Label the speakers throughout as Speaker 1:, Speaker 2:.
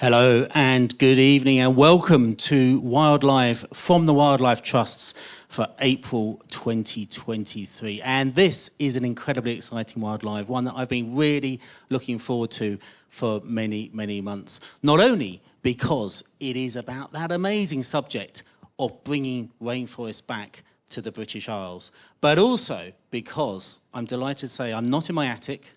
Speaker 1: Hello and good evening and welcome to Wildlife from the Wildlife Trusts for April 2023. And this is an incredibly exciting wildlife, one that I've been really looking forward to for many, many months. Not only because it is about that amazing subject of bringing rainforests back to the British Isles, but also because I'm delighted to say I'm not in my attic,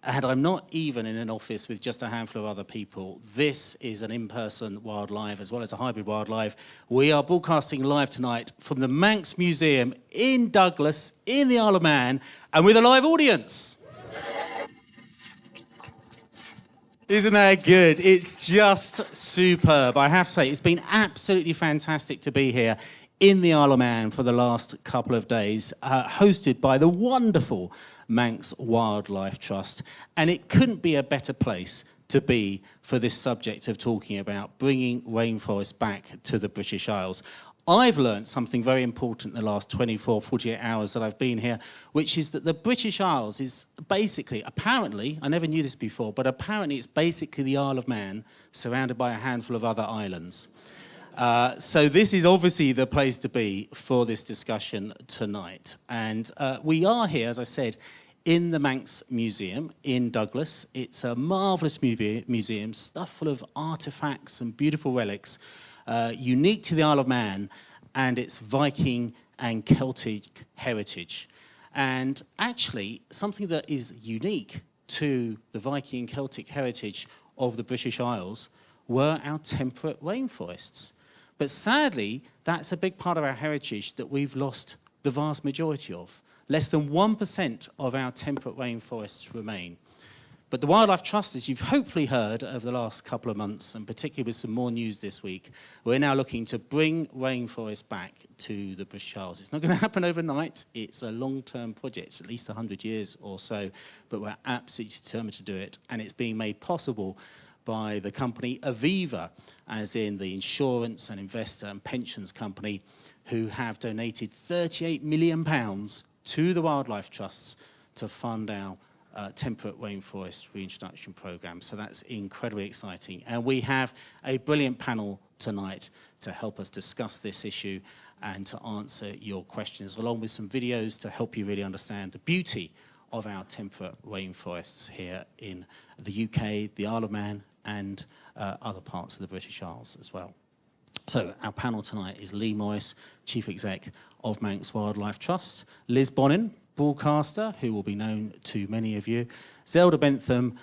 Speaker 1: and I'm not even in an office with just a handful of other people. This is an in-person wildlife as well as a hybrid wildlife. We are broadcasting live tonight from the Manx Museum in Douglas, in the Isle of Man, and with a live audience. Isn't that good? It's just superb. I have to say, it's been absolutely fantastic to be here in the Isle of Man for the last couple of days, hosted by the wonderful Manx Wildlife Trust. And it couldn't be a better place to be for this subject of talking about bringing rainforests back to the British Isles. I've learned something very important in the last 24, 48 hours that I've been here, which is that the British Isles is basically, apparently, I never knew this before, but apparently it's basically the Isle of Man surrounded by a handful of other islands. So this is obviously the place to be for this discussion tonight. And we are here, as I said, in the Manx Museum in Douglas. It's a marvellous museum, stuffed full of artefacts and beautiful relics, unique to the Isle of Man and its Viking and Celtic heritage. And actually, something that is unique to the Viking and Celtic heritage of the British Isles were our temperate rainforests. But sadly, that's a big part of our heritage that we've lost the vast majority of. Less than 1% of our temperate rainforests remain. But the Wildlife Trust, as you've hopefully heard over the last couple of months, and particularly with some more news this week, we're now looking to bring rainforests back to the British Isles. It's not going to happen overnight. It's a long-term project, at least 100 years or so, but we're absolutely determined to do it. And it's being made possible by the company Aviva, as in the insurance and investor and pensions company, who have donated £38 million to the Wildlife Trusts to fund our temperate rainforest reintroduction programme. So that's incredibly exciting. And we have a brilliant panel tonight to help us discuss this issue and to answer your questions, along with some videos to help you really understand the beauty of our temperate rainforests here in the UK, the Isle of Man, and other parts of the British Isles as well. So our panel tonight is Lee Morris, Chief Exec of Manx Wildlife Trust, Liz Bonnin, broadcaster, who will be known to many of you, Zelda Bentham,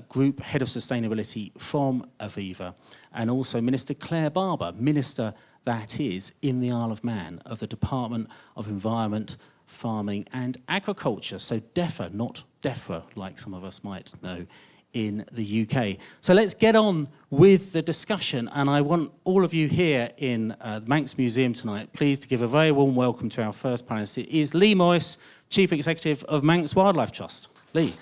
Speaker 1: Group Head of Sustainability from Aviva, and also Minister Claire Barber, Minister that is in the Isle of Man of the Department of Environment, Farming and Agriculture, so DEFRA, not DEFRA, like some of us might know in the UK. So let's get on with the discussion, and I want all of you here in the Manx Museum tonight, please to give a very warm welcome to our first panelist. It is Lee Morris, Chief Executive of Manx Wildlife Trust. Lee.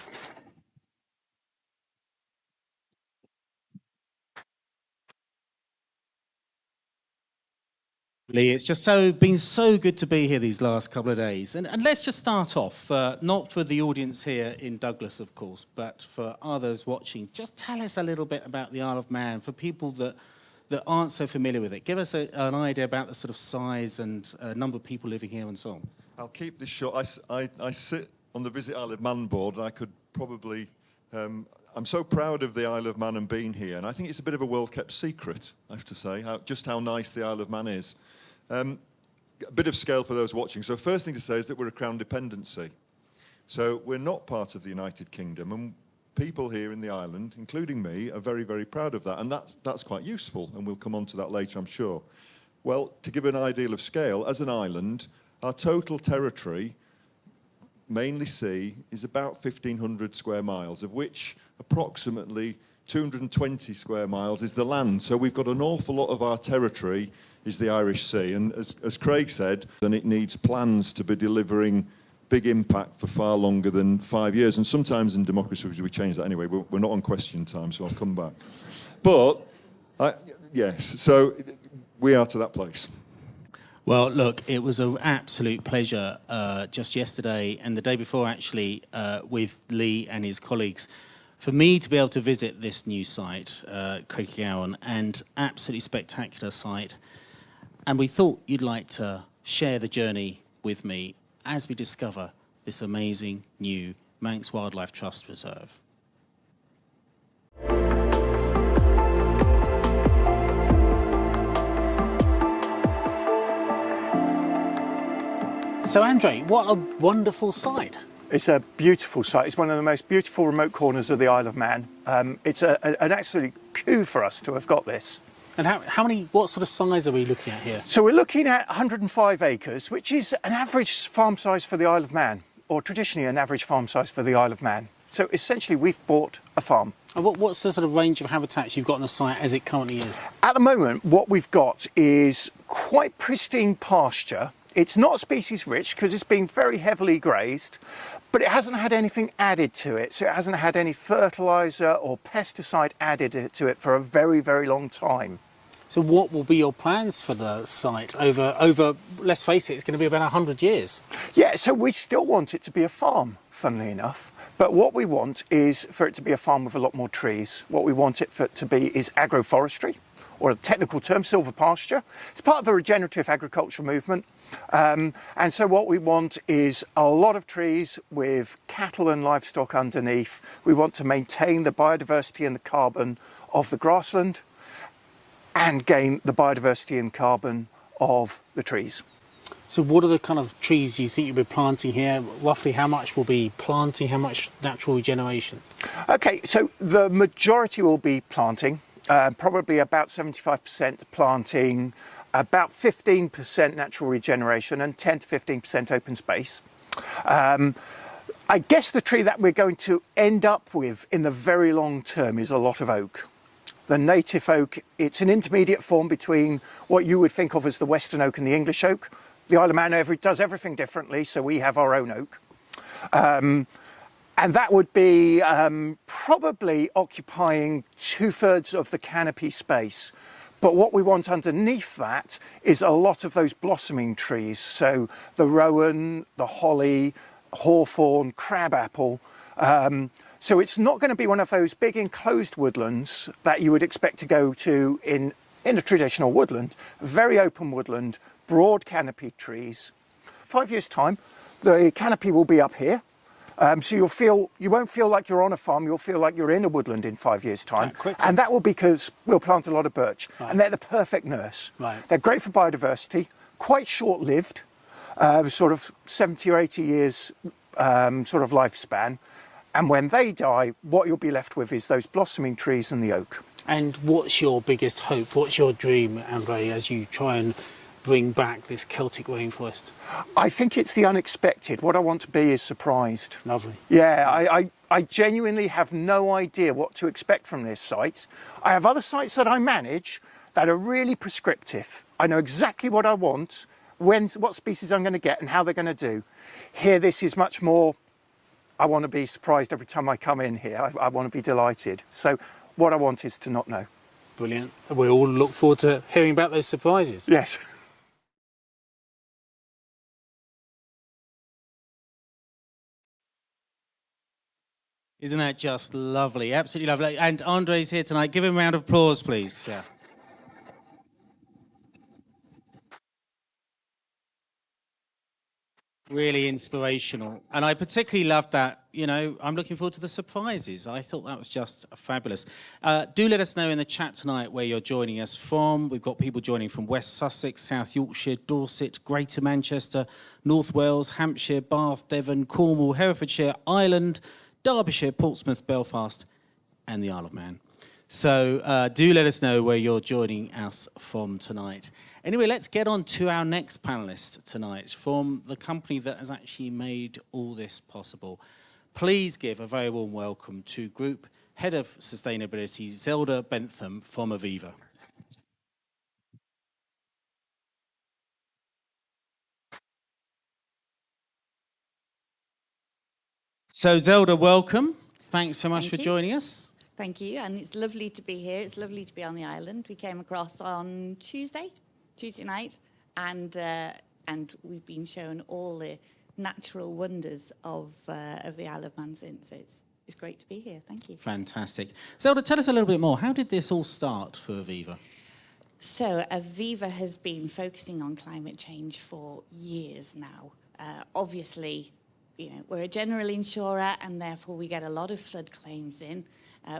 Speaker 1: Lee, it's just been so good to be here these last couple of days. And let's just start off, not for the audience here in Douglas, of course, but for others watching. Just tell us a little bit about the Isle of Man for people that aren't so familiar with it. Give us an idea about the sort of size and number of people living here and so on.
Speaker 2: I'll keep this short. I sit on the Visit Isle of Man board, and I could probably... I'm so proud of the Isle of Man and being here, and I think it's a bit of a well-kept secret, I have to say, just how nice the Isle of Man is. A bit of scale for those watching. So first thing to say is that we're a Crown dependency. So we're not part of the United Kingdom, and people here in the island, including me, are very, very proud of that, and that's quite useful, and we'll come on to that later, I'm sure. Well, to give an idea of scale, as an island, our total territory, mainly sea, is about 1,500 square miles, of which approximately 220 square miles is the land. So we've got an awful lot of our territory is the Irish Sea. And as Craig said, and it needs plans to be delivering big impact for far longer than 5 years. And sometimes in democracy we change that anyway. We're not on question time, so I'll come back. But, yes, so we are to that place.
Speaker 1: Well, look, it was an absolute pleasure just yesterday and the day before, actually, with Lee and his colleagues for me to be able to visit this new site, Coquilhaton, and absolutely spectacular site. And we thought you'd like to share the journey with me as we discover this amazing new Manx Wildlife Trust Reserve. So, Andre, what a wonderful site.
Speaker 3: It's a beautiful site. It's one of the most beautiful remote corners of the Isle of Man. It's an absolute coup for us to have got this.
Speaker 1: And what sort of size are we looking at here?
Speaker 3: So we're looking at 105 acres, which is an average farm size for the Isle of Man, or traditionally an average farm size for the Isle of Man. So essentially we've bought a farm.
Speaker 1: And what's the sort of range of habitats you've got on the site as it currently is?
Speaker 3: At the moment, what we've got is quite pristine pasture. It's not species rich because it's been very heavily grazed, but it hasn't had anything added to it. So it hasn't had any fertiliser or pesticide added to it for a very, very long time.
Speaker 1: So what will be your plans for the site over let's face it, it's going to be about 100 years?
Speaker 3: Yeah, so we still want it to be a farm, funnily enough. But what we want is for it to be a farm with a lot more trees. What we want it to be is agroforestry, or a technical term, silver pasture. It's part of the regenerative agriculture movement. And so what we want is a lot of trees with cattle and livestock underneath. We want to maintain the biodiversity and the carbon of the grassland and gain the biodiversity and carbon of the trees.
Speaker 1: So what are the kind of trees you think you'll be planting here? Roughly how much will be planting, how much natural regeneration? Okay,
Speaker 3: so the majority will be planting, probably about 75% planting, about 15% natural regeneration and 10 to 15% open space. I guess the tree that we're going to end up with in the very long term is a lot of oak. The native oak, it's an intermediate form between what you would think of as the Western oak and the English oak. The Isle of Man does everything differently, so we have our own oak. And that would be probably occupying 2/3 of the canopy space. But what we want underneath that is a lot of those blossoming trees. So the rowan, the holly, hawthorn, crabapple. So it's not going to be one of those big enclosed woodlands that you would expect to go to in a traditional woodland. Very open woodland, broad canopied trees. 5 years' time, the canopy will be up here. So you won't feel like you're on a farm, you'll feel like you're in a woodland in 5 years' time. And that will be because we'll plant a lot of birch. Right. And they're the perfect nurse. Right. They're great for biodiversity, quite short-lived, sort of 70 or 80 years sort of lifespan. And when they die, what you'll be left with is those blossoming trees and the oak.
Speaker 1: And what's your biggest hope? What's your dream, Andre, as you try and bring back this Celtic rainforest?
Speaker 3: I think it's the unexpected. What I want to be is surprised.
Speaker 1: Lovely.
Speaker 3: Yeah, I genuinely have no idea what to expect from this site. I have other sites that I manage that are really prescriptive. I know exactly what I want, what species I'm going to get and how they're going to do. Here, this is much more, I want to be surprised every time I come in here. I want to be delighted. So what I want is to not know.
Speaker 1: Brilliant. We all look forward to hearing about those surprises.
Speaker 3: Yes.
Speaker 1: Isn't that just lovely? Absolutely lovely. And Andre's here tonight. Give him a round of applause, please. Yeah. Really inspirational. And I particularly loved that, you know, I'm looking forward to the surprises. I thought that was just fabulous. Do let us know in the chat tonight where you're joining us from. We've got people joining from West Sussex, South Yorkshire, Dorset, Greater Manchester, North Wales, Hampshire, Bath, Devon, Cornwall, Herefordshire, Ireland, Derbyshire, Portsmouth, Belfast, and the Isle of Man. So do let us know where you're joining us from tonight. Anyway, let's get on to our next panellist tonight from the company that has actually made all this possible. Please give a very warm welcome to Group Head of Sustainability, Zelda Bentham from Aviva. So Zelda, welcome. Thanks so much for joining us.
Speaker 4: Thank you, and it's lovely to be here. It's lovely to be on the island. We came across on Tuesday night, and we've been shown all the natural wonders of the Isle of Man since. So it's it's great to be here. Thank you.
Speaker 1: Fantastic. Zelda, tell us a little bit more. How did this all start for Aviva?
Speaker 4: So Aviva has been focusing on climate change for years now. Obviously, we're a general insurer and therefore we get a lot of flood claims in.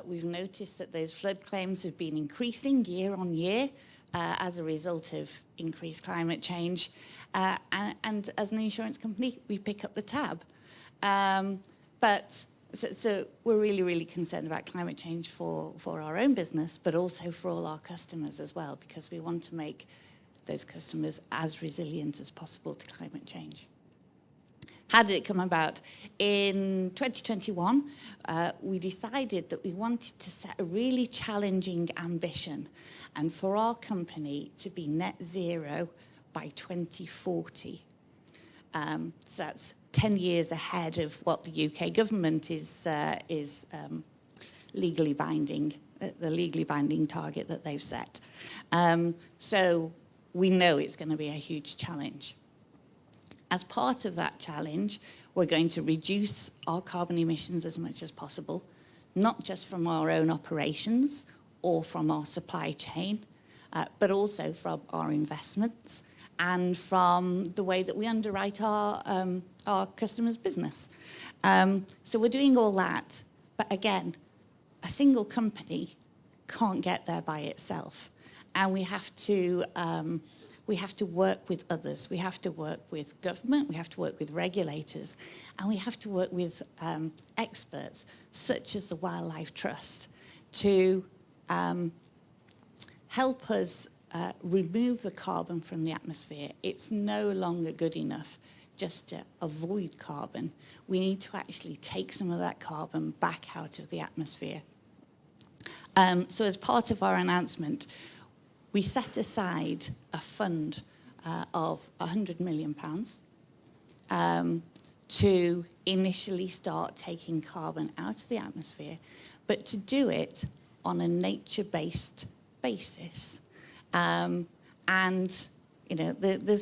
Speaker 4: We've noticed that those flood claims have been increasing year on year as a result of increased climate change. And as an insurance company, we pick up the tab. So we're really, really concerned about climate change for our own business, but also for all our customers as well, because we want to make those customers as resilient as possible to climate change. How did it come about? In 2021, we decided that we wanted to set a really challenging ambition and for our company to be net zero by 2040. So that's 10 years ahead of what the UK government is legally binding, the legally binding target that they've set. So we know it's going to be a huge challenge. As part of that challenge, we're going to reduce our carbon emissions as much as possible, not just from our own operations or from our supply chain, but also from our investments and from the way that we underwrite our customers' business. So we're doing all that, but again, a single company can't get there by itself, and we have to work with others. We have to work with government, we have to work with regulators, and we have to work with experts such as the Wildlife Trust to help us remove the carbon from the atmosphere. It's no longer good enough just to avoid carbon. We need to actually take some of that carbon back out of the atmosphere. So as part of our announcement, we set aside a fund of £100 million to initially start taking carbon out of the atmosphere, but to do it on a nature-based basis. There's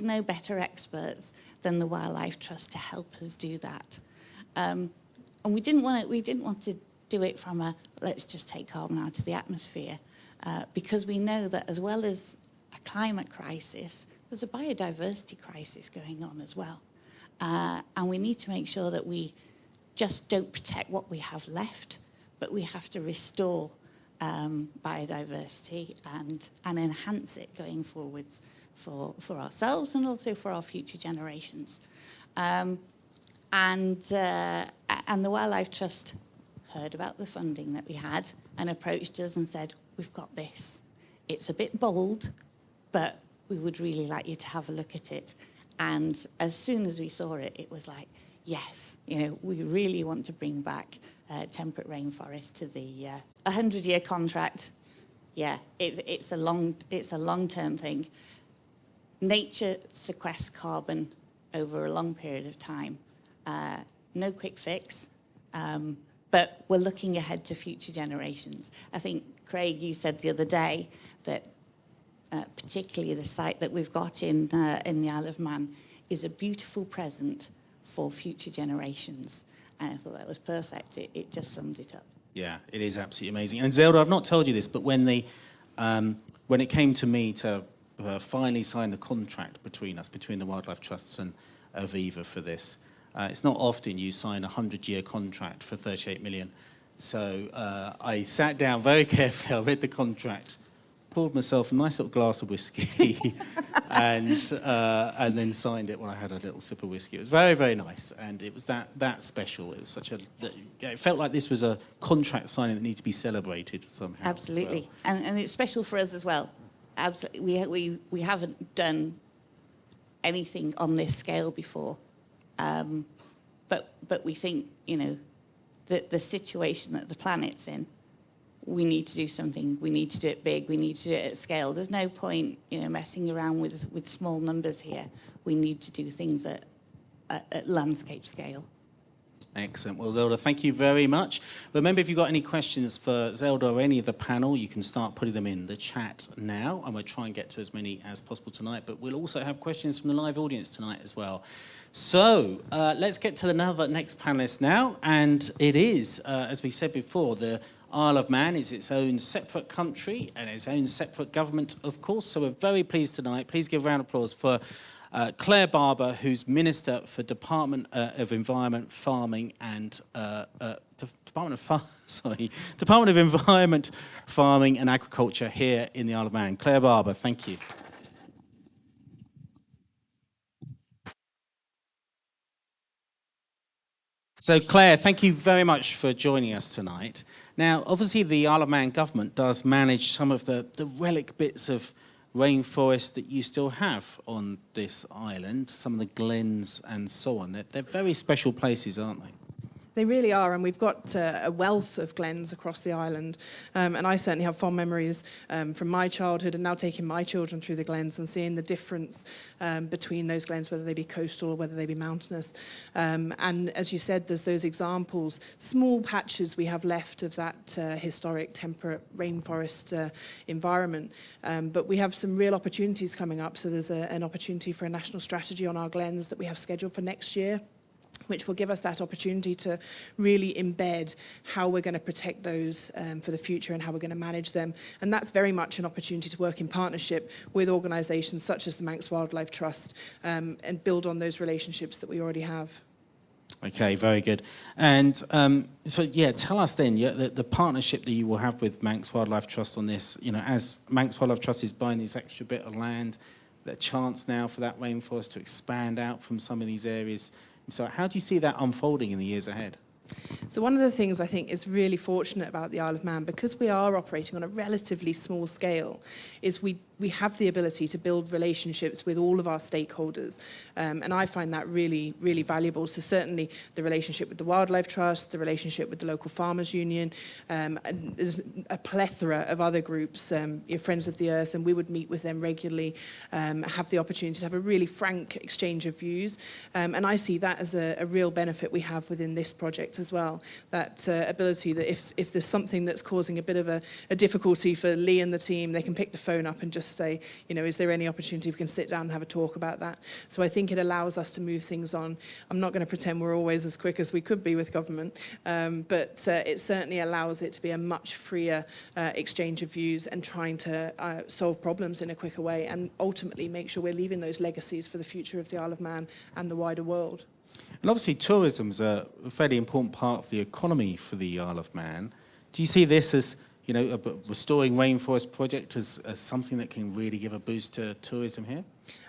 Speaker 4: no better experts than the Wildlife Trust to help us do that. And we didn't want to do it from a let's just take carbon out of the atmosphere, because we know that as well as a climate crisis, there's a biodiversity crisis going on as well. And we need to make sure that we just don't protect what we have left, but we have to restore biodiversity and enhance it going forwards for ourselves and also for our future generations. And the Wildlife Trust heard about the funding that we had and approached us and said, we've got this. It's a bit bold, but we would really like you to have a look at it. And as soon as we saw it, it was like, yes, we really want to bring back temperate rainforest to the 100-year contract. Yeah, it's a long-term thing. Nature sequests carbon over a long period of time. No quick fix, but we're looking ahead to future generations. I think, Craig, you said the other day that particularly the site that we've got in the Isle of Man is a beautiful present for future generations. And I thought that was perfect. It just sums it up.
Speaker 1: Yeah, it is absolutely amazing. And Zelda, I've not told you this, but when it came to me to finally sign the contract between the Wildlife Trusts and Aviva for this, it's not often you sign a 100-year contract for 38 million. So I sat down very carefully, I read the contract, poured myself a nice little glass of whiskey and then signed it when I had a little sip of whiskey. It was very, very nice, and it was that special. It was it felt like this was a contract signing that needed to be celebrated somehow.
Speaker 4: Absolutely, well. And it's special for us as well. Absolutely, we haven't done anything on this scale before, but we think that the situation that the planet's in, we need to do something. We need to do it big. We need to do it at scale. There's no point, messing around with small numbers here. We need to do things at landscape scale.
Speaker 1: Excellent. Well, Zelda, thank you very much. Remember, if you've got any questions for Zelda or any of the panel, you can start putting them in the chat now, and we'll try and get to as many as possible tonight. But we'll also have questions from the live audience tonight as well. So let's get to the next panelist now, and it is, as we said before, the Isle of Man is its own separate country and its own separate government, of course. So we're very pleased tonight. Please give a round of applause for Claire Barber, who's Minister for Department of Environment, Farming and Department of Environment, Farming and Agriculture here in the Isle of Man. Claire Barber, thank you. So, Claire, thank you very much for joining us tonight. Now, obviously, the Isle of Man government does manage some of the relic bits of rainforest that you still have on this island, some of the glens and so on. They're very special places, aren't they?
Speaker 5: They really are, and we've got a wealth of glens across the island. And I certainly have fond memories from my childhood and now taking my children through the glens and seeing the difference between those glens, whether they be coastal or whether they be mountainous. And as you said, there's those examples, small patches we have left of that historic temperate rainforest environment. But we have some real opportunities coming up. So there's an opportunity for a national strategy on our glens that we have scheduled for next year, which will give us that opportunity to really embed how we're going to protect those for the future and how we're going to manage them. And that's very much an opportunity to work in partnership with organisations such as the Manx Wildlife Trust and build on those relationships that we already have.
Speaker 1: Okay, very good. And so, yeah, tell us then the partnership that you will have with Manx Wildlife Trust on this. You know, as Manx Wildlife Trust is buying this extra bit of land, the chance now for that rainforest to expand out from some of these areas. So how do you see that unfolding in the years ahead?
Speaker 5: So one of the things I think is really fortunate about the Isle of Man, because we are operating on a relatively small scale, is we have the ability to build relationships with all of our stakeholders. And I find that really, really valuable. So certainly the relationship with the Wildlife Trust, the relationship with the local farmers union, and there's a plethora of other groups, your Friends of the Earth, and we would meet with them regularly, have the opportunity to have a really frank exchange of views. And I see that as a real benefit we have within this project as well, that ability that if there's something that's causing a bit of a difficulty for Lee and the team, they can pick the phone up and just say, you know, is there any opportunity we can sit down and have a talk about that? So I think it allows us to move things on. I'm not going to pretend we're always as quick as we could be with government, but it certainly allows it to be a much freer exchange of views and trying to solve problems in a quicker way and ultimately make sure we're leaving those legacies for the future of the Isle of Man and the wider world.
Speaker 1: And obviously tourism's a fairly important part of the economy for the Isle of Man. Do you see this as, you know, a restoring rainforest project as something that can really give a boost to tourism here?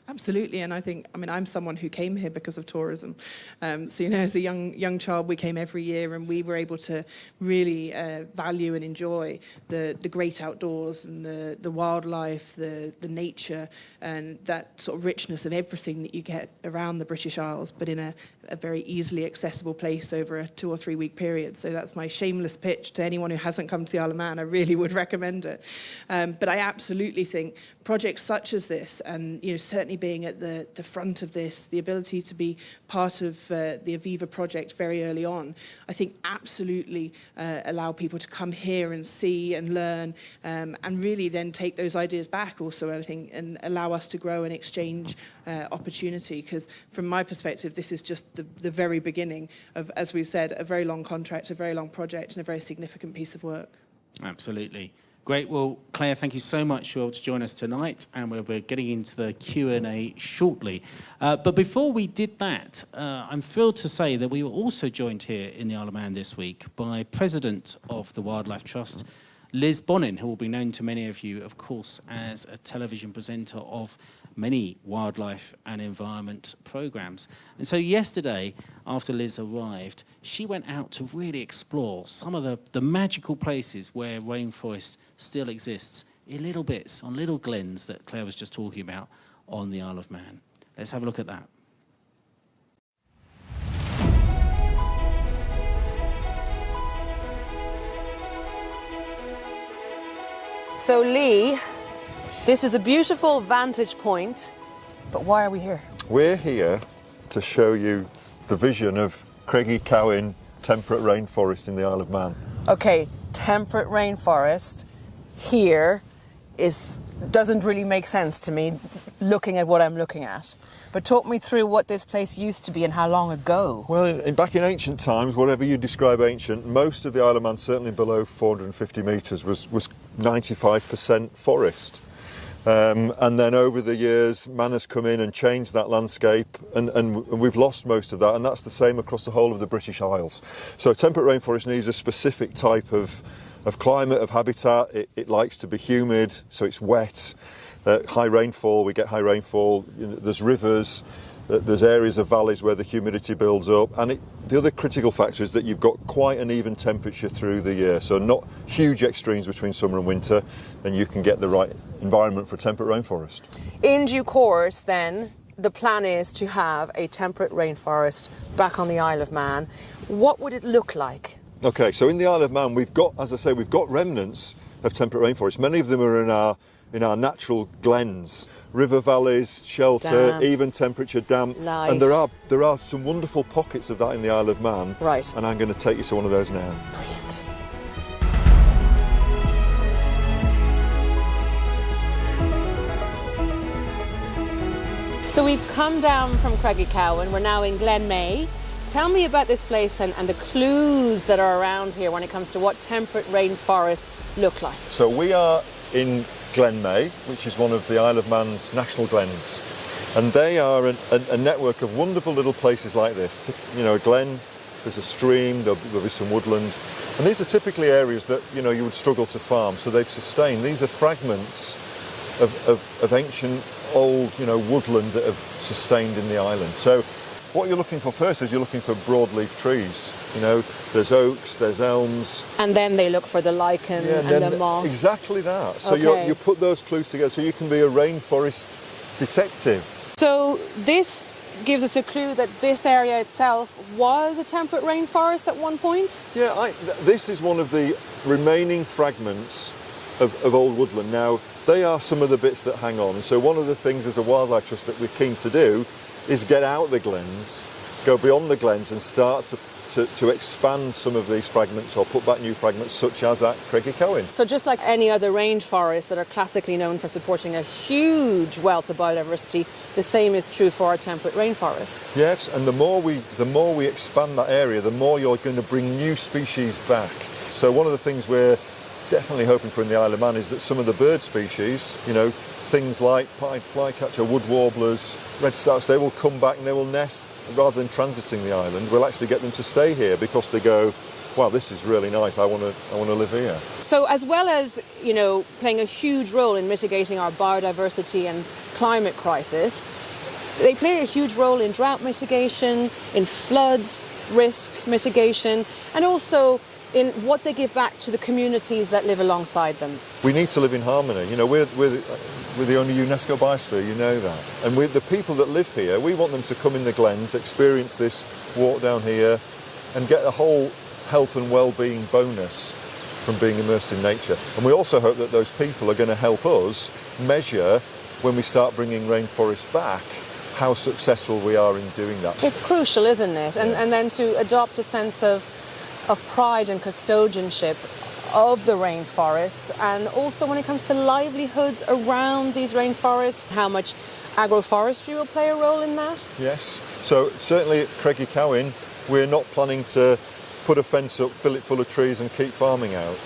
Speaker 5: Absolutely, and I think, I mean, I'm someone who came here because of tourism. So, you know, as a young child, we came every year and we were able to really value and enjoy the great outdoors and the wildlife, the nature, and that sort of richness of everything that you get around the British Isles, but in a very easily accessible place over a 2 or 3 week period. So that's my shameless pitch to anyone who hasn't come to the Isle of Man. I really would recommend it. But I absolutely think projects such as this, and, you know, certainly being at the front of this, the ability to be part of the Aviva project very early on, I think absolutely allow people to come here and see and learn, and really then take those ideas back also, I think, and allow us to grow and exchange opportunity. Because from my perspective, this is just the very beginning of, as we said, a very long contract, a very long project, and a very significant piece of work. Absolutely.
Speaker 1: Great. Well, Claire, thank you so much for joining us tonight, and we'll be getting into the Q&A shortly. But before we did that, I'm thrilled to say that we were also joined here in the Isle of Man this week by President of the Wildlife Trust, Liz Bonnin, who will be known to many of you, of course, as a television presenter of many wildlife and environment programs. And so yesterday, after Liz arrived, she went out to really explore some of the magical places where rainforest still exists in little bits, on little glens that Claire was just talking about on the Isle of Man. Let's have a look at that.
Speaker 6: So Lee, this is a beautiful vantage point, but why are we here?
Speaker 2: We're here to show you the vision of Craigie Cowan temperate rainforest in the Isle of Man.
Speaker 6: Okay, temperate rainforest here doesn't really make sense to me looking at what I'm looking at. But talk me through what this place used to be and how long ago.
Speaker 2: Well, back in ancient times, whatever you describe ancient, most of the Isle of Man, certainly below 450 metres, was 95% forest. And then over the years, man has come in and changed that landscape, and we've lost most of that, and that's the same across the whole of the British Isles. So temperate rainforest needs a specific type of climate, of habitat. It likes to be humid, so it's wet. High rainfall, we get high rainfall. There's rivers, there's areas of valleys where the humidity builds up, and the other critical factor is that you've got quite an even temperature through the year, so not huge extremes between summer and winter, and you can get the right environment for temperate rainforest.
Speaker 6: In due course, then, the plan is to have a temperate rainforest back on the Isle of Man. What would it look like?
Speaker 2: Okay, so in the Isle of Man, we've got, as I say, we've got remnants of temperate rainforest. Many of them are in our natural glens, river valleys, shelter,
Speaker 6: Damp.
Speaker 2: even temperature, damp.
Speaker 6: Light.
Speaker 2: And there are some wonderful pockets of that in the Isle of Man.
Speaker 6: Right.
Speaker 2: And I'm going to take you to one of those now.
Speaker 6: Brilliant. So we've come down from Craigiecowan, we're now in Glen May. Tell me about this place and the clues that are around here when it comes to what temperate rainforests look like.
Speaker 2: So we are in Glen May, which is one of the Isle of Man's national glens. And they are a network of wonderful little places like this. A glen, there's a stream, there'll be some woodland. And these are typically areas that, you would struggle to farm, so they've sustained. These are fragments of ancient, old, woodland that have sustained in the island. So what you're looking for first is you're looking for broadleaf trees. There's oaks, there's elms.
Speaker 6: And then they look for the lichen and the moss.
Speaker 2: Exactly that. So
Speaker 6: Okay.
Speaker 2: you put those clues together so you can be a rainforest detective.
Speaker 6: So this gives us a clue that this area itself was a temperate rainforest at one point?
Speaker 2: Yeah, this is one of the remaining fragments of old woodland. Now, they are some of the bits that hang on. And so one of the things as a Wildlife Trust that we're keen to do is get out the glens, go beyond the glens and start to expand some of these fragments or put back new fragments such as at Craigiecowan.
Speaker 6: So just like any other rainforests that are classically known for supporting a huge wealth of biodiversity, the same is true for our temperate rainforests.
Speaker 2: Yes, and the more we expand that area, the more you're going to bring new species back. So one of the things we're definitely hoping for in the Isle of Man is that some of the bird species, things like pied flycatcher, wood warblers, redstarts, they will come back and they will nest. Rather than transiting the island, we'll actually get them to stay here because they go, wow, this is really nice, I want to live here.
Speaker 6: So as well as, playing a huge role in mitigating our biodiversity and climate crisis, they play a huge role in drought mitigation, in flood risk mitigation, and also in what they give back to the communities that live alongside them.
Speaker 2: We need to live in harmony. We're the only UNESCO biosphere, you know that. And the people that live here, we want them to come in the glens, experience this, walk down here, and get a whole health and well-being bonus from being immersed in nature. And we also hope that those people are going to help us measure, when we start bringing rainforests back, how successful we are in doing that.
Speaker 6: It's crucial, isn't it? And then to adopt a sense of pride and custodianship of the rainforests, and also when it comes to livelihoods around these rainforests, how much agroforestry will play a role in that?
Speaker 2: Yes, so certainly at Craigiecowan we're not planning to put a fence up, fill it full of trees and keep farming out.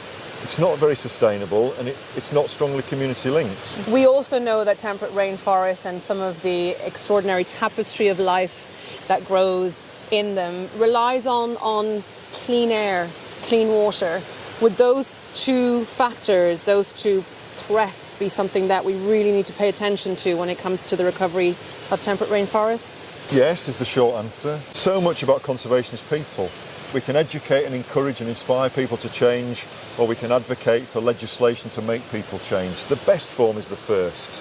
Speaker 2: It's not very sustainable and it's not strongly community linked.
Speaker 6: We also know that temperate rainforests and some of the extraordinary tapestry of life that grows in them relies on clean air, clean water. Would those two factors, those two threats, be something that we really need to pay attention to when it comes to the recovery of temperate rainforests?
Speaker 2: Yes, is the short answer. So much about conservation is people. We can educate and encourage and inspire people to change, or we can advocate for legislation to make people change. The best form is the first.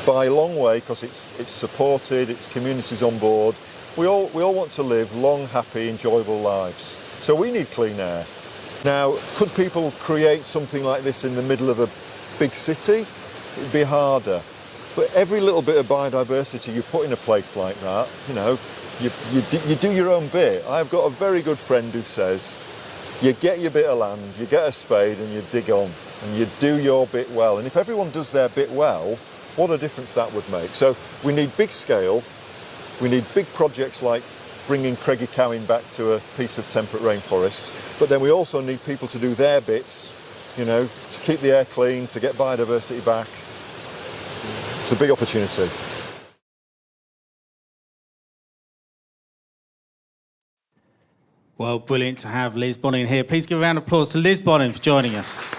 Speaker 2: By a long way, because it's supported, it's communities on board. We all want to live long, happy, enjoyable lives. So we need clean air. Now, could people create something like this in the middle of a big city? It'd be harder. But every little bit of biodiversity you put in a place like that, you do your own bit. I've got a very good friend who says, you get your bit of land, you get a spade and you dig on, and you do your bit well. And if everyone does their bit well, what a difference that would make. So we need big scale, we need big projects like bringing Craigie Cowan back to a piece of temperate rainforest, but then we also need people to do their bits, you know, to keep the air clean, to get biodiversity back. It's a big opportunity.
Speaker 1: Well, brilliant to have Liz Bonnin here. Please give a round of applause to Liz Bonnin for joining us.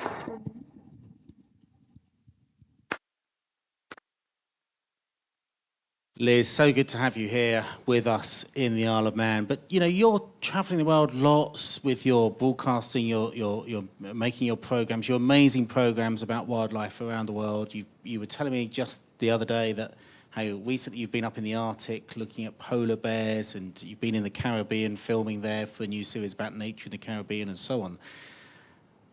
Speaker 1: Liz, so good to have you here with us in the Isle of Man. But, you know, you're travelling the world lots with your broadcasting, you're making your programmes, your amazing programmes about wildlife around the world. You were telling me just the other day that how recently you've been up in the Arctic looking at polar bears, and you've been in the Caribbean filming there for a new series about nature in the Caribbean and so on.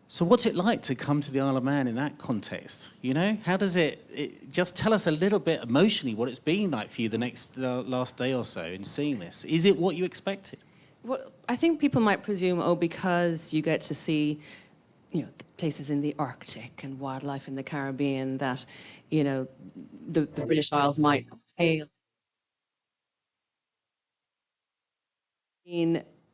Speaker 1: So what's it like to come to the Isle of Man in that context? You know, how does it just tell us a little bit emotionally what it's been like for you the last day or so in seeing this? Is it what you expected?
Speaker 7: Well, I think people might presume, oh, because you get to see, you know, places in the Arctic and wildlife in the Caribbean, that, you know, the British Isles might pale.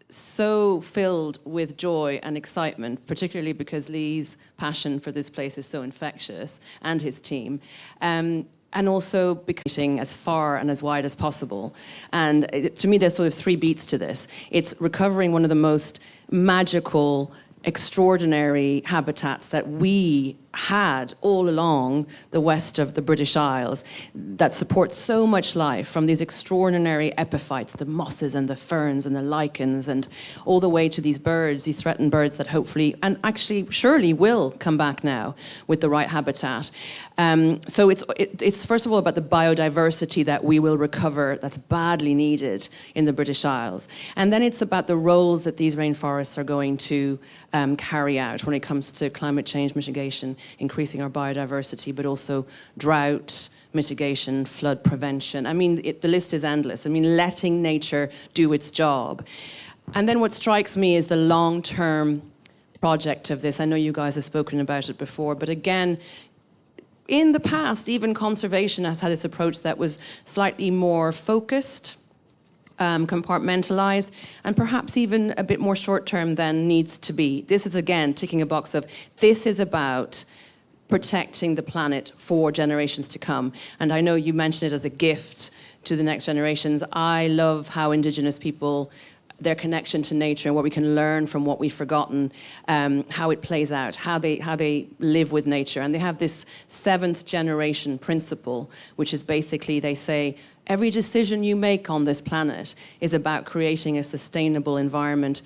Speaker 7: So filled with joy and excitement, particularly because Lee's passion for this place is so infectious, and his team. And also becoming as far and as wide as possible. And to me, there's sort of three beats to this. It's recovering one of the most magical, extraordinary habitats that we had all along the west of the British Isles that support so much life, from these extraordinary epiphytes, the mosses and the ferns and the lichens, and all the way to these birds, these threatened birds that hopefully, and actually surely will come back now with the right habitat. So it's first of all about the biodiversity that we will recover that's badly needed in the British Isles. And then it's about the roles that these rainforests are going to carry out when it comes to climate change mitigation, increasing our biodiversity, but also drought mitigation, flood prevention. I mean, the list is endless. I mean, letting nature do its job. And then what strikes me is the long-term project of this. I know you guys have spoken about it before, but again, in the past, even conservation has had this approach that was slightly more focused, compartmentalized, and perhaps even a bit more short-term than needs to be. This is, again, ticking a box of, this is about protecting the planet for generations to come. And I know you mentioned it as a gift to the next generations. I love how Indigenous people, their connection to nature and what we can learn from what we've forgotten, how it plays out, how they live with nature. And they have this 7th generation principle, which is basically, they say, every decision you make on this planet is about creating a sustainable environment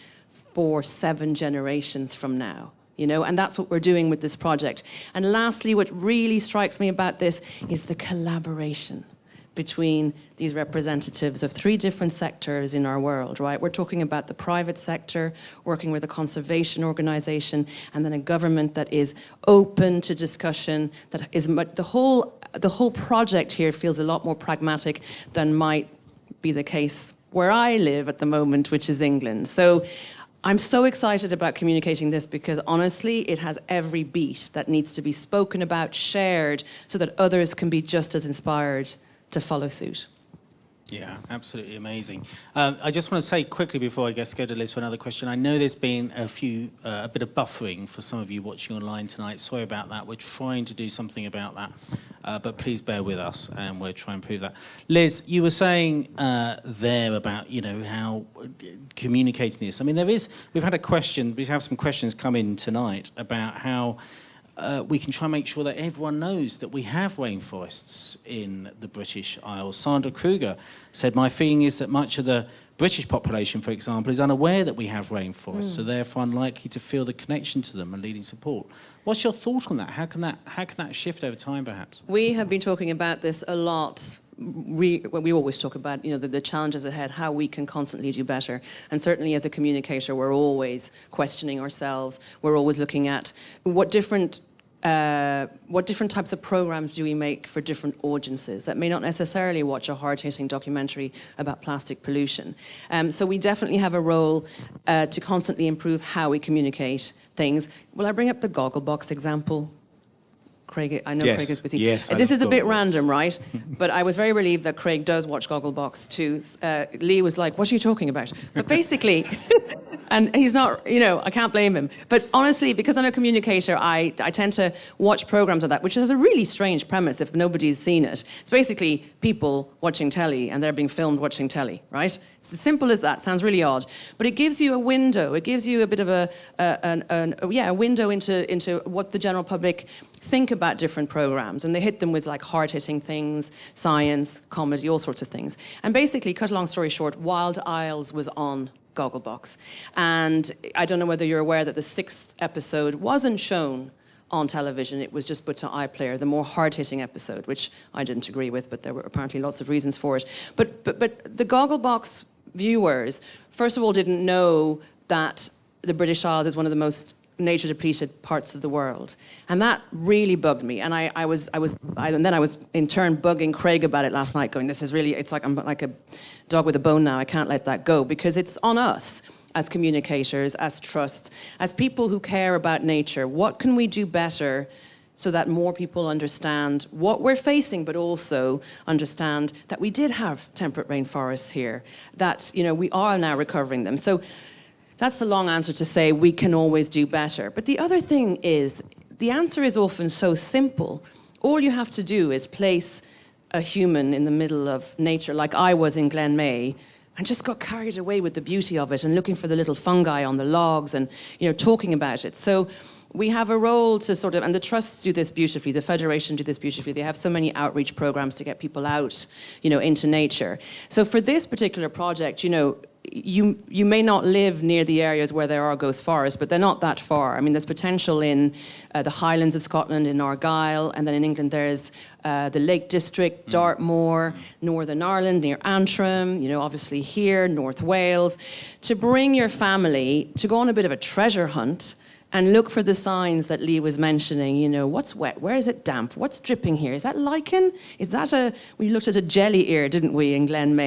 Speaker 7: for 7 generations from now. You know, and that's what we're doing with this project. And lastly, what really strikes me about this is the collaboration between these representatives of 3 different sectors in our world, right? We're talking about the private sector, working with a conservation organization, and then a government that is open to discussion, that is the whole project here feels a lot more pragmatic than might be the case where I live at the moment, which is England. So I'm so excited about communicating this because honestly, it has every beat that needs to be spoken about, shared, so that others can be just as inspired to follow suit.
Speaker 1: Yeah, absolutely amazing. I just want to say quickly before I guess go to Liz for another question. I know there's been a bit of buffering for some of you watching online tonight. Sorry about that. We're trying to do something about that, but please bear with us, and we'll try and improve that. Liz, you were saying there about how communicating this. I mean, we've had a question. We have some questions come in tonight about how we can try and make sure that everyone knows that we have rainforests in the British Isles. Sandra Kruger said, my feeling is that much of the British population, for example, is unaware that we have rainforests, so therefore unlikely to feel the connection to them and leading support. What's your thought on that? How can that shift over time, perhaps?
Speaker 7: We have been talking about this a lot. We always talk about the challenges ahead, how we can constantly do better, and certainly as a communicator we're always questioning ourselves. We're always looking at what different what different types of programs do we make for different audiences that may not necessarily watch a hard-hitting documentary about plastic pollution. So we definitely have a role to constantly improve how we communicate things. Will I bring up the Gogglebox example? Craig, I know
Speaker 1: Yes.
Speaker 7: Craig is busy.
Speaker 1: Yes, I
Speaker 7: This
Speaker 1: love
Speaker 7: is a bit
Speaker 1: Gogglebox.
Speaker 7: random, right? But I was very relieved that Craig does watch Gogglebox too. Lee was like, what are you talking about? But basically, and he's not, you know, I can't blame him. But honestly, because I'm a communicator, I tend to watch programs of that, which is a really strange premise if nobody's seen it. It's basically people watching telly and they're being filmed watching telly, right? It's as simple as that. Sounds really odd. But it gives you a window. It gives you a bit of a window into what the general public think about different programs. And they hit them with like hard-hitting things, science, comedy, all sorts of things. And basically, cut a long story short, Wild Isles was on Gogglebox. And I don't know whether you're aware that the 6th episode wasn't shown on television. It was just put to iPlayer, the more hard-hitting episode, which I didn't agree with, but there were apparently lots of reasons for it. But the Gogglebox viewers, first of all, didn't know that the British Isles is one of the most nature depleted parts of the world, and that really bugged me. And I was in turn bugging Craig about it last night, going, "This is really, it's like I'm like a dog with a bone now. I can't let that go," because it's on us as communicators, as trusts, as people who care about nature. What can we do better so that more people understand what we're facing, but also understand that we did have temperate rainforests here, that, you know, we are now recovering them. So that's the long answer to say we can always do better. But the other thing is, the answer is often so simple. All you have to do is place a human in the middle of nature, like I was in Glen, and just got carried away with the beauty of it and looking for the little fungi on the logs and, you know, talking about it. So we have a role to sort of, and the trusts do this beautifully, the Federation do this beautifully. They have so many outreach programs to get people out, you know, into nature. So for this particular project, you know, you may not live near the areas where there are ghost forests, but they're not that far. I mean, there's potential in the Highlands of Scotland, in Argyll, and then in England there's the Lake District, Dartmoor, Northern Ireland, near Antrim, you know, obviously here, North Wales. To bring your family to go on a bit of a treasure hunt and look for the signs that Lee was mentioning, you know, what's wet, where is it damp, what's dripping here? Is that lichen? Is that we looked at a jelly ear, didn't we, in Glen?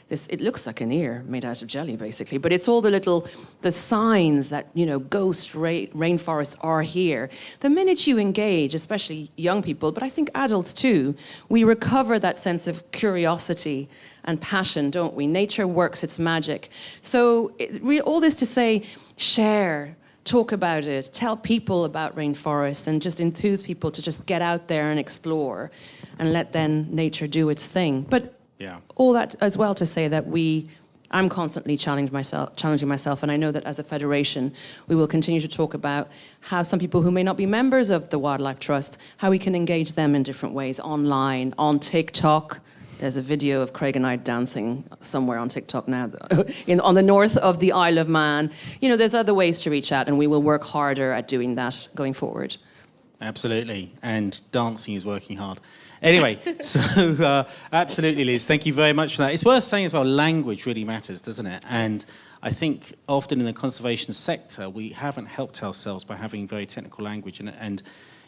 Speaker 7: It looks like an ear made out of jelly, basically, but it's all the signs that, you know, ghost rainforests are here. The minute you engage, especially young people, but I think adults too, we recover that sense of curiosity and passion, don't we? Nature works its magic. So all this to say, share, talk about it, tell people about rainforests, and just enthuse people to just get out there and explore and let then nature do its thing. But
Speaker 1: yeah,
Speaker 7: all that as well to say that I'm constantly challenging myself, and I know that as a federation, we will continue to talk about how some people who may not be members of the Wildlife Trust, how we can engage them in different ways, online, on TikTok. There's a video of Craig and I dancing somewhere on TikTok now, on the north of the Isle of Man. You know, there's other ways to reach out, and we will work harder at doing that going forward.
Speaker 1: Absolutely, and dancing is working hard. Anyway, so absolutely, Liz, thank you very much for that. It's worth saying as well, language really matters, doesn't it? And I think often in the conservation sector, we haven't helped ourselves by having very technical language, and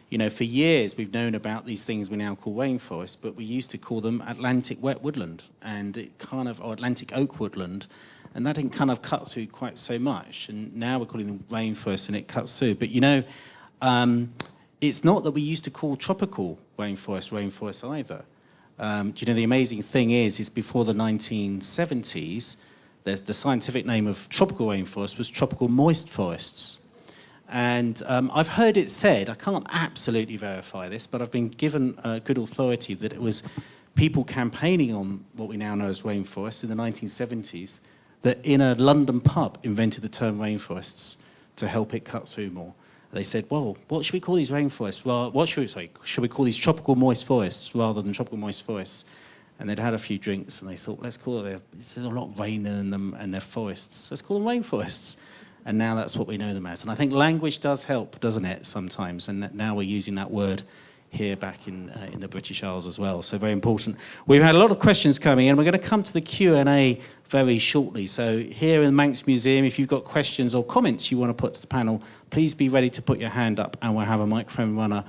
Speaker 1: you know, for years we've known about these things we now call rainforests, but we used to call them Atlantic wet woodland, and it kind of, or Atlantic oak woodland, and that didn't kind of cut through quite so much. And now we're calling them rainforests, and it cuts through. But you know, it's not that we used to call tropical rainforests either. Do you know, the amazing thing is before the 1970s, there's the scientific name of tropical rainforest was tropical moist forests. And I've heard it said, I can't absolutely verify this, but I've been given good authority that it was people campaigning on what we now know as rainforests in the 1970s that in a London pub invented the term rainforests to help it cut through more. They said, well, what should we call these rainforests? Should we call these tropical moist forests rather than tropical moist forests? And they'd had a few drinks and they thought, let's call it, there's a lot of rain in them and they're forests. Let's call them rainforests. And now that's what we know them as. And I think language does help, doesn't it, sometimes? And now we're using that word here back in the British Isles as well. So very important. We've had a lot of questions coming in. We're going to come to the Q&A very shortly. So here in the Manx Museum, if you've got questions or comments you want to put to the panel, please be ready to put your hand up, and we'll have a microphone runner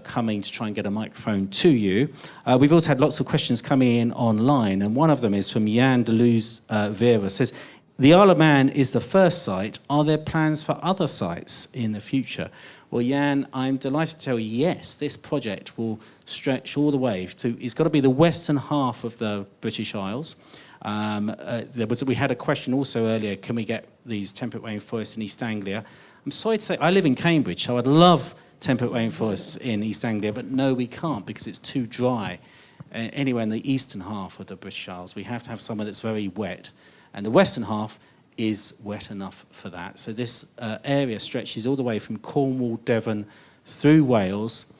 Speaker 1: coming to try and get a microphone to you. We've also had lots of questions coming in online, and one of them is from Jan Deleuze Vera. Says, the Isle of Man is the first site. Are there plans for other sites in the future? Well, Jan, I'm delighted to tell you, yes, this project will stretch all the way to, it's got to be the western half of the British Isles. We had a question also earlier, can we get these temperate rainforests in East Anglia? I'm sorry to say, I live in Cambridge, so I'd love temperate rainforests in East Anglia, but no, we can't because it's too dry. Anywhere in the eastern half of the British Isles, we have to have somewhere that's very wet. And the western half is wet enough for that. So this area stretches all the way from Cornwall, Devon, through Wales,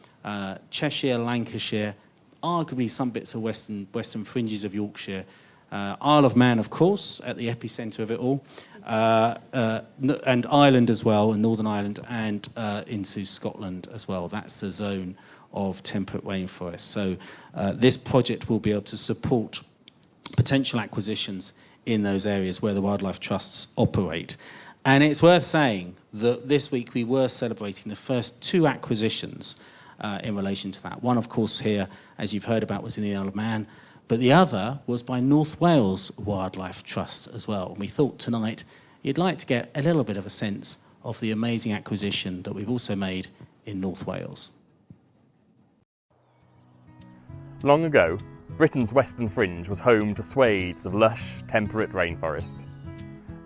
Speaker 1: Cheshire, Lancashire, arguably some bits of western fringes of Yorkshire, Isle of Man, of course, at the epicentre of it all, and Ireland as well, and Northern Ireland, and into Scotland as well. That's the zone of temperate rainforest. So this project will be able to support potential acquisitions in those areas where the Wildlife Trusts operate. And it's worth saying that this week we were celebrating the first 2 acquisitions in relation to that. One, of course, here, as you've heard about, was in the Isle of Man, but the other was by North Wales Wildlife Trust as well. And we thought tonight you'd like to get a little bit of a sense of the amazing acquisition that we've also made in North Wales.
Speaker 8: Long ago, Britain's western fringe was home to swathes of lush, temperate rainforest.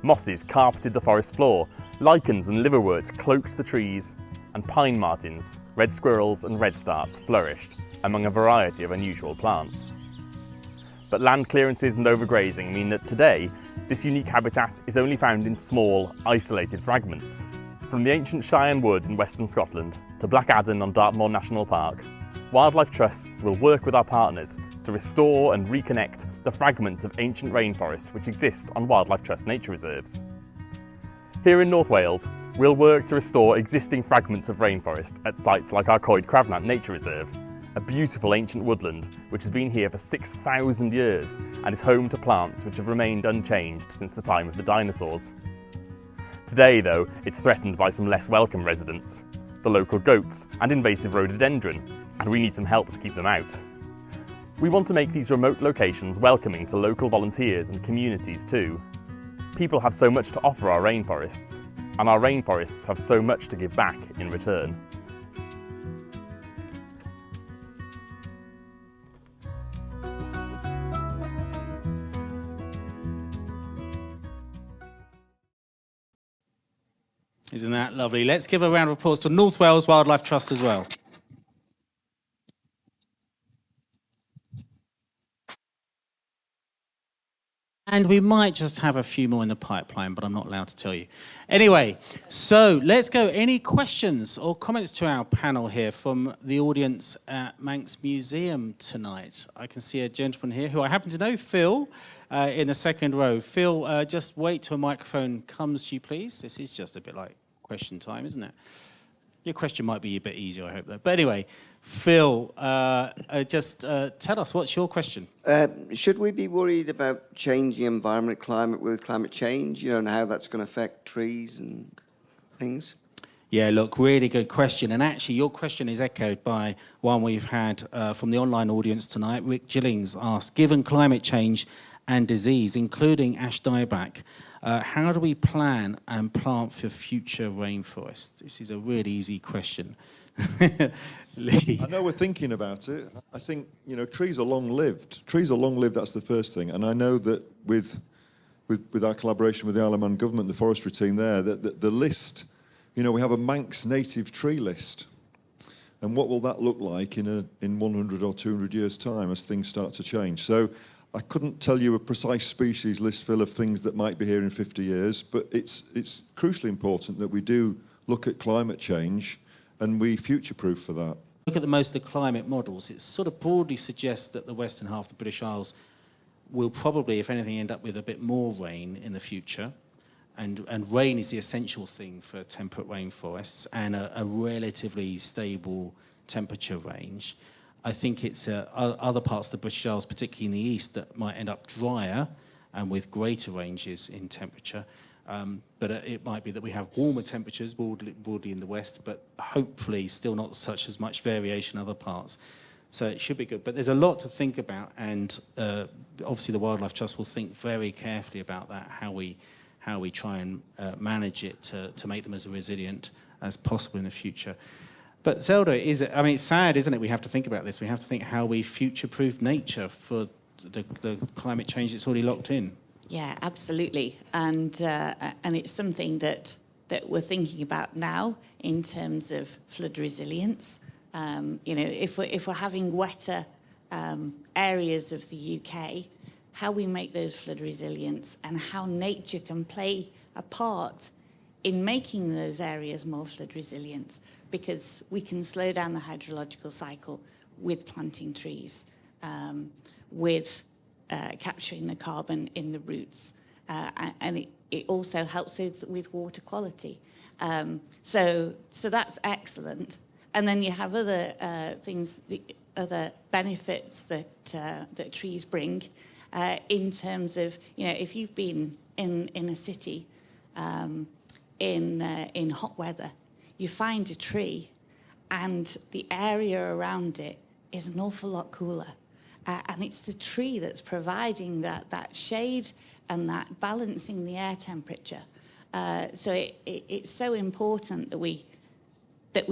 Speaker 8: Mosses carpeted the forest floor, lichens and liverworts cloaked the trees, and pine martens, red squirrels and redstarts flourished among a variety of unusual plants. But land clearances and overgrazing mean that today, this unique habitat is only found in small, isolated fragments. From the ancient Cheyenne Wood in western Scotland to Blackadden on Dartmoor National Park, Wildlife Trusts will work with our partners to restore and reconnect the fragments of ancient rainforest which exist on Wildlife Trust nature reserves. Here in North Wales, we'll work to restore existing fragments of rainforest at sites like our Coed Cravnant Nature Reserve, a beautiful ancient woodland which has been here for 6,000 years and is home to plants which have remained unchanged since the time of the dinosaurs. Today, though, it's threatened by some less welcome residents, the local goats and invasive rhododendron, and we need some help to keep them out. We want to make these remote locations welcoming to local volunteers and communities too. People have so much to offer our rainforests, and our rainforests have so much to give back in return.
Speaker 1: Isn't that lovely? Let's give a round of applause to North Wales Wildlife Trust as well. And we might just have a few more in the pipeline, but I'm not allowed to tell you. Anyway, so let's go. Any questions or comments to our panel here from the audience at Manx Museum tonight? I can see a gentleman here who I happen to know, Phil, in the second row. Phil, just wait till a microphone comes to you, please. This is just a bit like question time, isn't it? Your question might be a bit easier, I hope, though. But anyway, Phil, just tell us, what's your question?
Speaker 9: Should we be worried about changing environment, climate with climate change, you know, and how that's going to affect trees and things?
Speaker 1: Yeah, look, really good question. And actually, your question is echoed by one we've had from the online audience tonight. Rick Gillings asked, given climate change and disease, including ash dieback, how do we plan and plant for future rainforests? This is a really easy question. Lee.
Speaker 2: I know we're thinking about it. I think, you know, trees are long-lived. Trees are long-lived, that's the first thing. And I know that with our collaboration with the Isle of Man government, the forestry team there, that the list, you know, we have a Manx native tree list. And what will that look like in 100 or 200 years' time as things start to change? So I couldn't tell you a precise species list, Phil, of things that might be here in 50 years, but it's crucially important that we do look at climate change and we future-proof for that.
Speaker 1: Look at most of the climate models. It sort of broadly suggests that the western half of the British Isles will probably, if anything, end up with a bit more rain in the future. And rain is the essential thing for temperate rainforests, and a relatively stable temperature range. I think it's other parts of the British Isles, particularly in the east, that might end up drier and with greater ranges in temperature. But it might be that we have warmer temperatures broadly in the west, but hopefully still not as much variation in other parts. So it should be good. But there's a lot to think about, and obviously the Wildlife Trust will think very carefully about that, how we try and manage it to make them as resilient as possible in the future. But Zelda, it's sad, isn't it? We have to think about this. We have to think how we future-proof nature for the climate change that's already locked in.
Speaker 4: Yeah, absolutely. And it's something that we're thinking about now in terms of flood resilience. If we're having wetter areas of the UK, how we make those flood resilient and how nature can play a part in making those areas more flood resilient, because we can slow down the hydrological cycle with planting trees, with capturing the carbon in the roots, and it also helps with water quality. So that's excellent. And then you have other things, the other benefits that trees bring, in terms of, if you've been in a city in hot weather, you find a tree and the area around it is an awful lot cooler. And it's the tree that's providing that shade and that balancing the air temperature. So it's so important that we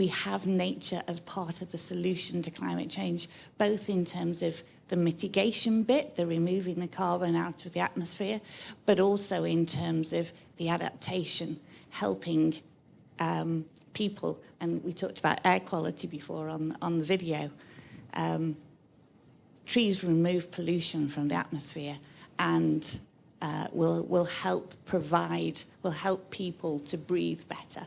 Speaker 4: have nature as part of the solution to climate change, both in terms of the mitigation bit, the removing the carbon out of the atmosphere, but also in terms of the adaptation, helping people. And we talked about air quality before on the video. Trees remove pollution from the atmosphere and will help people to breathe better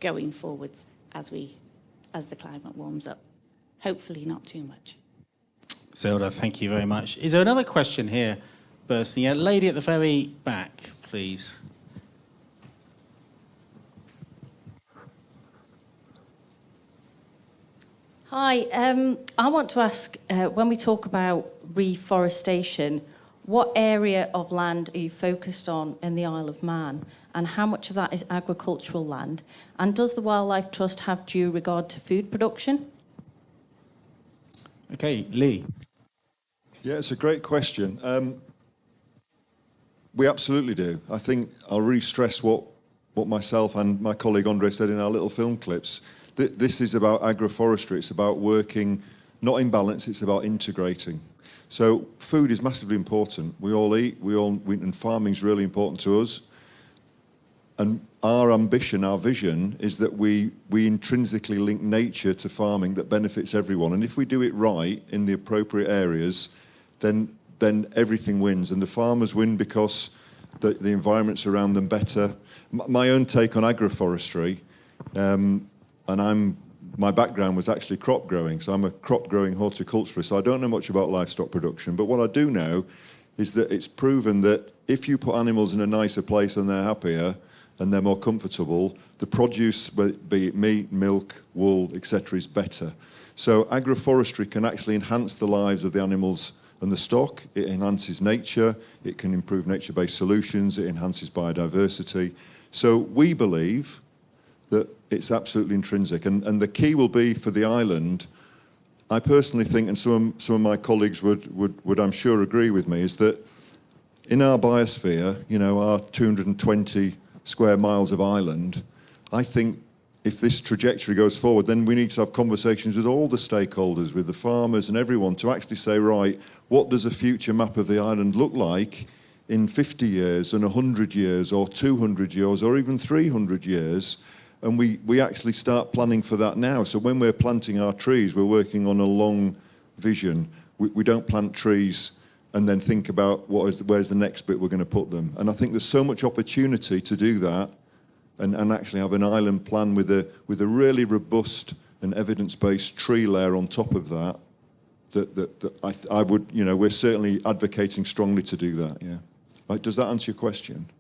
Speaker 4: going forwards as the climate warms up. Hopefully not too much.
Speaker 1: Zelda, thank you very much. Is there another question here bursting? Yeah, lady at the very back, please.
Speaker 10: Hi, I want to ask, when we talk about reforestation, what area of land are you focused on in the Isle of Man, and how much of that is agricultural land? And does the Wildlife Trust have due regard to food production?
Speaker 1: Okay, Lee.
Speaker 2: Yeah, it's a great question. We absolutely do. I think I'll really stress what myself and my colleague Andre said in our little film clips. This is about agroforestry. It's about working not in balance, it's about integrating. So food is massively important. We all eat, and farming is really important to us. And our ambition, our vision, is that we intrinsically link nature to farming that benefits everyone. And if we do it right in the appropriate areas, then everything wins. And the farmers win because the environments around them better. My own take on agroforestry, my background was actually crop growing, so I'm a crop growing horticulturist, so I don't know much about livestock production, but what I do know is that it's proven that if you put animals in a nicer place and they're happier and they're more comfortable, the produce, be it meat, milk, wool, etc., is better. So agroforestry can actually enhance the lives of the animals and the stock. It enhances nature, it can improve nature-based solutions, it enhances biodiversity. So we believe that it's absolutely intrinsic. And the key will be for the island, I personally think, and some of my colleagues would I'm sure agree with me, is that in our biosphere, our 220 square miles of island, I think if this trajectory goes forward, then we need to have conversations with all the stakeholders, with the farmers and everyone, to actually say, right, what does a future map of the island look like in 50 years and 100 years or 200 years or even 300 years? And we actually start planning for that now. So when we're planting our trees, we're working on a long vision. We don't plant trees and then think about where's the next bit we're going to put them. And I think there's so much opportunity to do that and actually have an island plan with a really robust and evidence-based tree layer on top of that. That I would, we're certainly advocating strongly to do that. Yeah. Right, does that answer your question?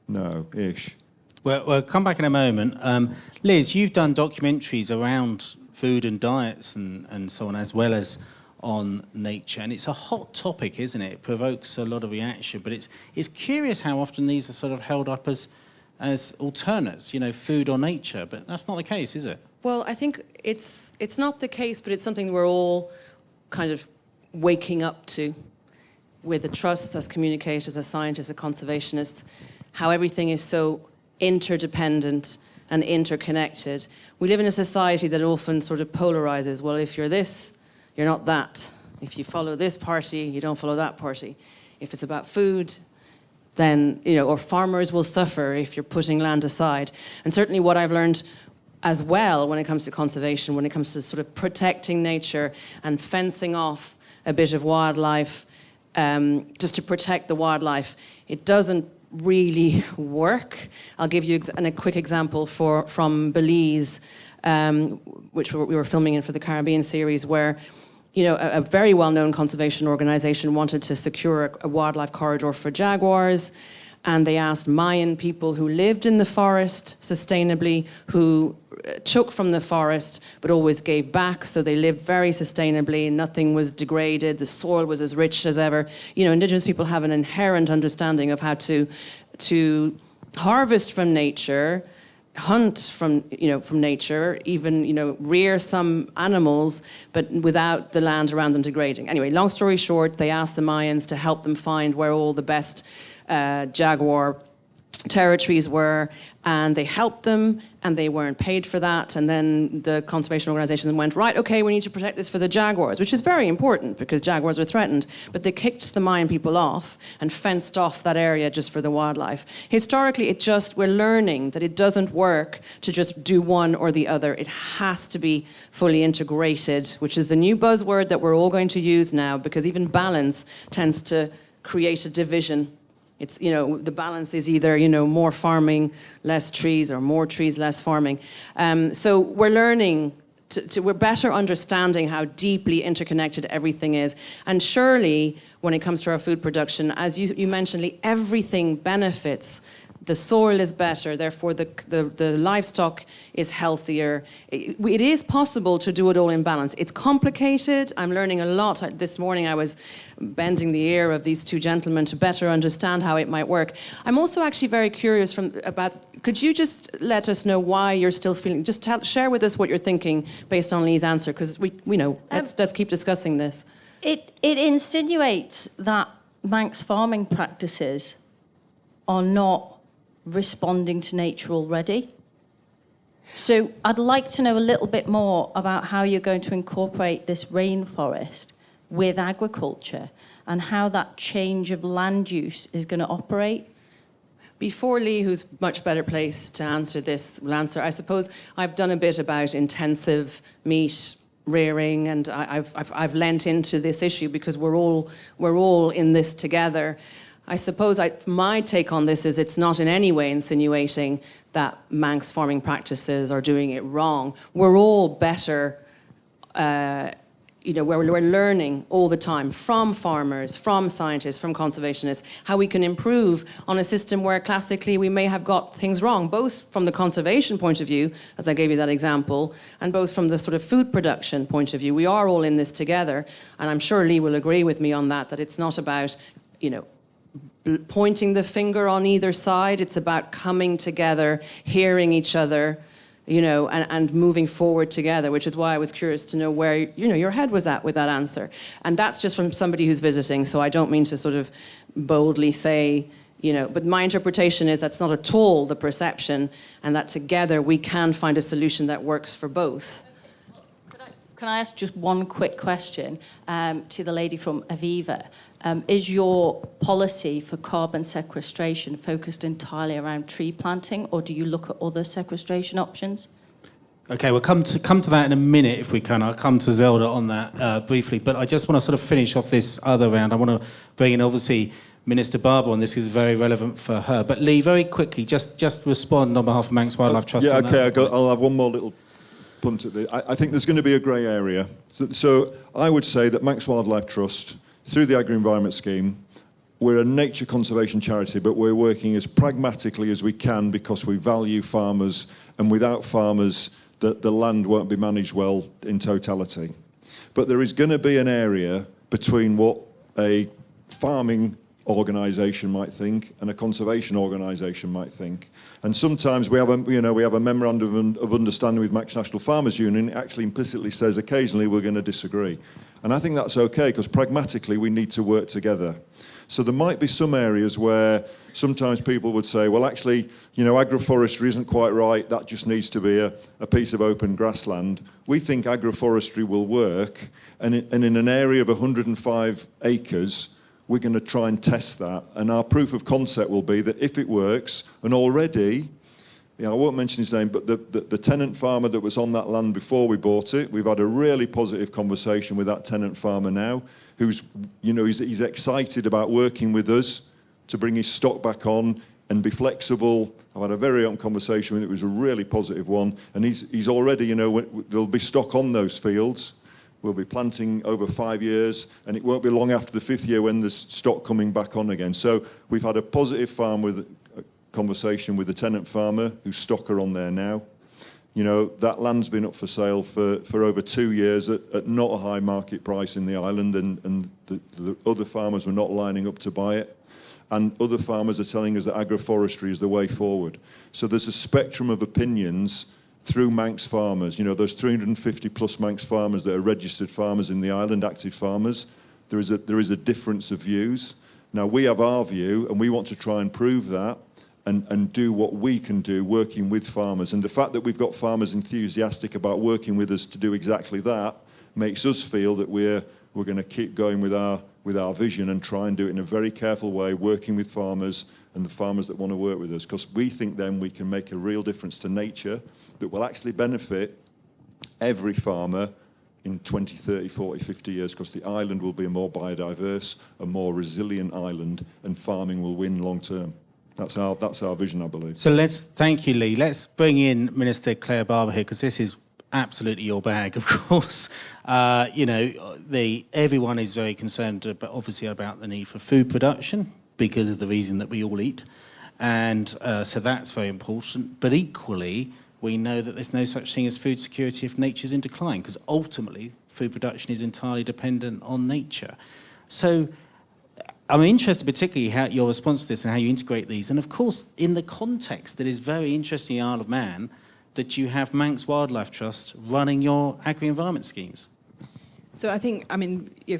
Speaker 2: No-ish.
Speaker 1: We'll come back in a moment. Liz, you've done documentaries around food and diets and so on, as well as on nature. And it's a hot topic, isn't it? It provokes a lot of reaction, but it's curious how often these are sort of held up as alternates, food or nature, but that's not the case, is it?
Speaker 7: Well, I think it's not the case, but it's something we're all kind of waking up to with the trusts as communicators, as scientists, as conservationists, how everything is so interdependent and interconnected. We live in a society that often sort of polarizes. Well, if you're this, you're not that. If you follow this party, you don't follow that party. If it's about food, then, or farmers will suffer if you're putting land aside. And certainly what I've learned as well when it comes to conservation, when it comes to sort of protecting nature and fencing off a bit of wildlife, just to protect the wildlife, it doesn't really work. I'll give you a quick example from Belize, which we were filming in for the Caribbean series, where a very well-known conservation organization wanted to secure a wildlife corridor for jaguars, and they asked Mayan people who lived in the forest sustainably, who took from the forest but always gave back, so they lived very sustainably, nothing was degraded, the soil was as rich as ever. Indigenous people have an inherent understanding of how to harvest from nature, hunt from nature, even rear some animals, but without the land around them degrading. Anyway, long story short, they asked the Mayans to help them find where all the best jaguar territories were, and they helped them, and they weren't paid for that. And then the conservation organizations went, right, okay, we need to protect this for the jaguars, which is very important because jaguars are threatened. But they kicked the Mayan people off and fenced off that area just for the wildlife. Historically, we're learning that it doesn't work to just do one or the other. It has to be fully integrated, which is the new buzzword that we're all going to use now, because even balance tends to create a division. It's, the balance is either, more farming, less trees, or more trees, less farming. So we're learning, we're better understanding how deeply interconnected everything is. And surely, when it comes to our food production, as you mentioned, Lee, everything benefits. The soil is better, therefore the livestock is healthier. It is possible to do it all in balance. It's complicated. I'm learning a lot. This morning I was bending the ear of these two gentlemen to better understand how it might work. I'm also actually very curious could you just let us know why you're still feeling, share with us what you're thinking based on Lee's answer, because we know, let's keep discussing this.
Speaker 10: It insinuates that Manx farming practices are not responding to nature already. So I'd like to know a little bit more about how you're going to incorporate this rainforest with agriculture and how that change of land use is going to operate.
Speaker 7: Before Lee, who's much better placed to answer this, will answer, I suppose I've done a bit about intensive meat rearing, and I've lent into this issue because we're all in this together. I suppose my take on this is it's not in any way insinuating that Manx farming practices are doing it wrong. We're all better, we're learning all the time from farmers, from scientists, from conservationists, how we can improve on a system where classically we may have got things wrong, both from the conservation point of view, as I gave you that example, and both from the sort of food production point of view. We are all in this together, and I'm sure Lee will agree with me on that it's not about, pointing the finger on either side. It's about coming together, hearing each other, and moving forward together, which is why I was curious to know where, your head was at with that answer. And that's just from somebody who's visiting, so I don't mean to sort of boldly say, but my interpretation is that's not at all the perception, and that together we can find a solution that works for both.
Speaker 10: Can I ask just one quick question to the lady from Aviva? Is your policy for carbon sequestration focused entirely around tree planting, or do you look at other sequestration options?
Speaker 1: Okay, we'll come to that in a minute if we can. I'll come to Zelda on that briefly, but I just want to sort of finish off this other round. I want to bring in, obviously, Minister Barber on this is very relevant for her. But Lee, very quickly, just respond on behalf of Manx Wildlife Trust.
Speaker 2: Yeah,
Speaker 1: on
Speaker 2: okay,
Speaker 1: that.
Speaker 2: I'll have one more little punt at this. I think there's going to be a grey area. So I would say that Manx Wildlife Trust, through the Agri-Environment Scheme, we're a nature conservation charity, but we're working as pragmatically as we can because we value farmers, and without farmers, that the land won't be managed well in totality. But there is going to be an area between what a farming organisation might think and a conservation organisation might think. And sometimes we have a memorandum of understanding with Manx National Farmers Union. It actually implicitly says occasionally we're going to disagree. And I think that's okay, because pragmatically we need to work together. So there might be some areas where sometimes people would say, well, actually, agroforestry isn't quite right. That just needs to be a piece of open grassland. We think agroforestry will work. And in an area of 105 acres, we're going to try and test that. And our proof of concept will be that if it works, and already, I won't mention his name, but the tenant farmer that was on that land before we bought it, we've had a really positive conversation with that tenant farmer now, who's, he's excited about working with us to bring his stock back on and be flexible. I've had a very open conversation with him. It was a really positive one. And he's already, there'll be stock on those fields. We'll be planting over 5 years, and it won't be long after the 5th year when there's stock coming back on again. So we've had a positive conversation with the tenant farmer whose stock are on there now. That land's been up for sale for over 2 years at not a high market price in the island, and the other farmers were not lining up to buy it. And other farmers are telling us that agroforestry is the way forward. So there's a spectrum of opinions through Manx farmers. Those 350 plus Manx farmers that are registered farmers in the island, active farmers. There is a difference of views. Now, we have our view, and we want to try and prove that and do what we can do working with farmers. And the fact that we've got farmers enthusiastic about working with us to do exactly that makes us feel that we're going to keep going with our vision and try and do it in a very careful way, working with farmers and the farmers that want to work with us, because we think then we can make a real difference to nature that will actually benefit every farmer in 20, 30, 40, 50 years, because the island will be a more biodiverse, a more resilient island, and farming will win long term. That's our vision, I believe.
Speaker 1: So thank you, Lee. Let's bring in Minister Claire Barber here, because this is absolutely your bag, of course. Everyone is very concerned, obviously, about the need for food production, because of the reason that we all eat. And so that's very important. But equally, we know that there's no such thing as food security if nature's in decline, because ultimately food production is entirely dependent on nature. So I'm interested particularly how your response to this and how you integrate these. And of course, in the context that is very interesting in the Isle of Man, that you have Manx Wildlife Trust running your agri-environment schemes.
Speaker 5: So I think,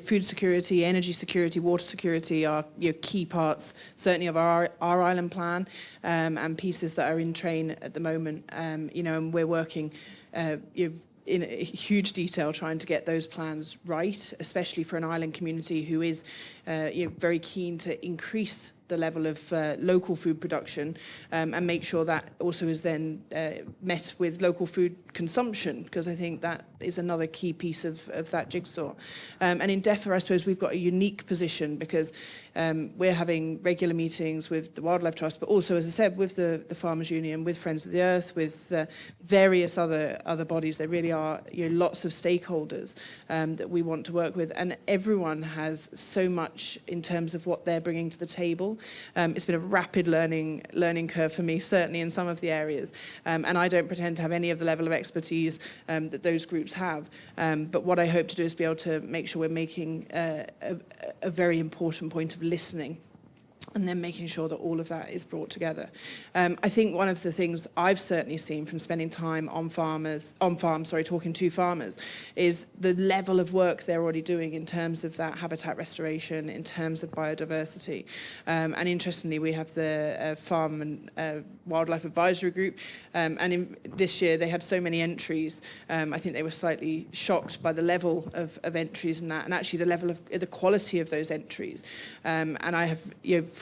Speaker 5: food security, energy security, water security are key parts, certainly of our island plan, and pieces that are in train at the moment. And we're working in a huge detail trying to get those plans right, especially for an island community who is very keen to increase the level of local food production and make sure that also is then met with local food consumption, because I think that is another key piece of that jigsaw. And in DEFRA, I suppose we've got a unique position because we're having regular meetings with the Wildlife Trust, but also, as I said, with the Farmers Union, with Friends of the Earth, with various other bodies. There really are lots of stakeholders that we want to work with, and everyone has so much in terms of what they're bringing to the table. It's been a rapid learning curve for me, certainly in some of the areas, and I don't pretend to have any of the level of expertise that those groups have. But what I hope to do is be able to make sure we're making a very important point of listening, and then making sure that all of that is brought together. I think one of the things I've certainly seen from spending time on farms, talking to farmers, is the level of work they're already doing in terms of that habitat restoration, in terms of biodiversity. And interestingly, we have the Farm and Wildlife Advisory Group, and this year they had so many entries. I think they were slightly shocked by the level of entries and that, and actually the level of the quality of those entries. And I have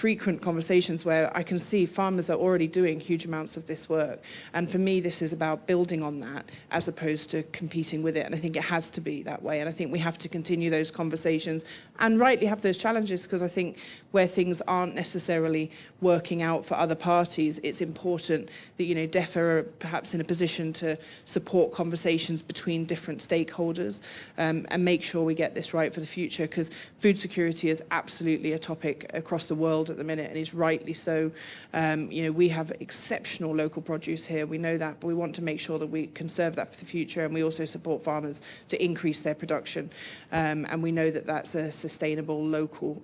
Speaker 5: frequent conversations where I can see farmers are already doing huge amounts of this work. And for me, this is about building on that as opposed to competing with it. And I think it has to be that way. And I think we have to continue those conversations and rightly have those challenges, because I think where things aren't necessarily working out for other parties, it's important that, DEFRA are perhaps in a position to support conversations between different stakeholders and make sure we get this right for the future, because food security is absolutely a topic across the world at the minute, and it's rightly so. We have exceptional local produce here. We know that, but we want to make sure that we conserve that for the future, and we also support farmers to increase their production. And we know that that's a sustainable local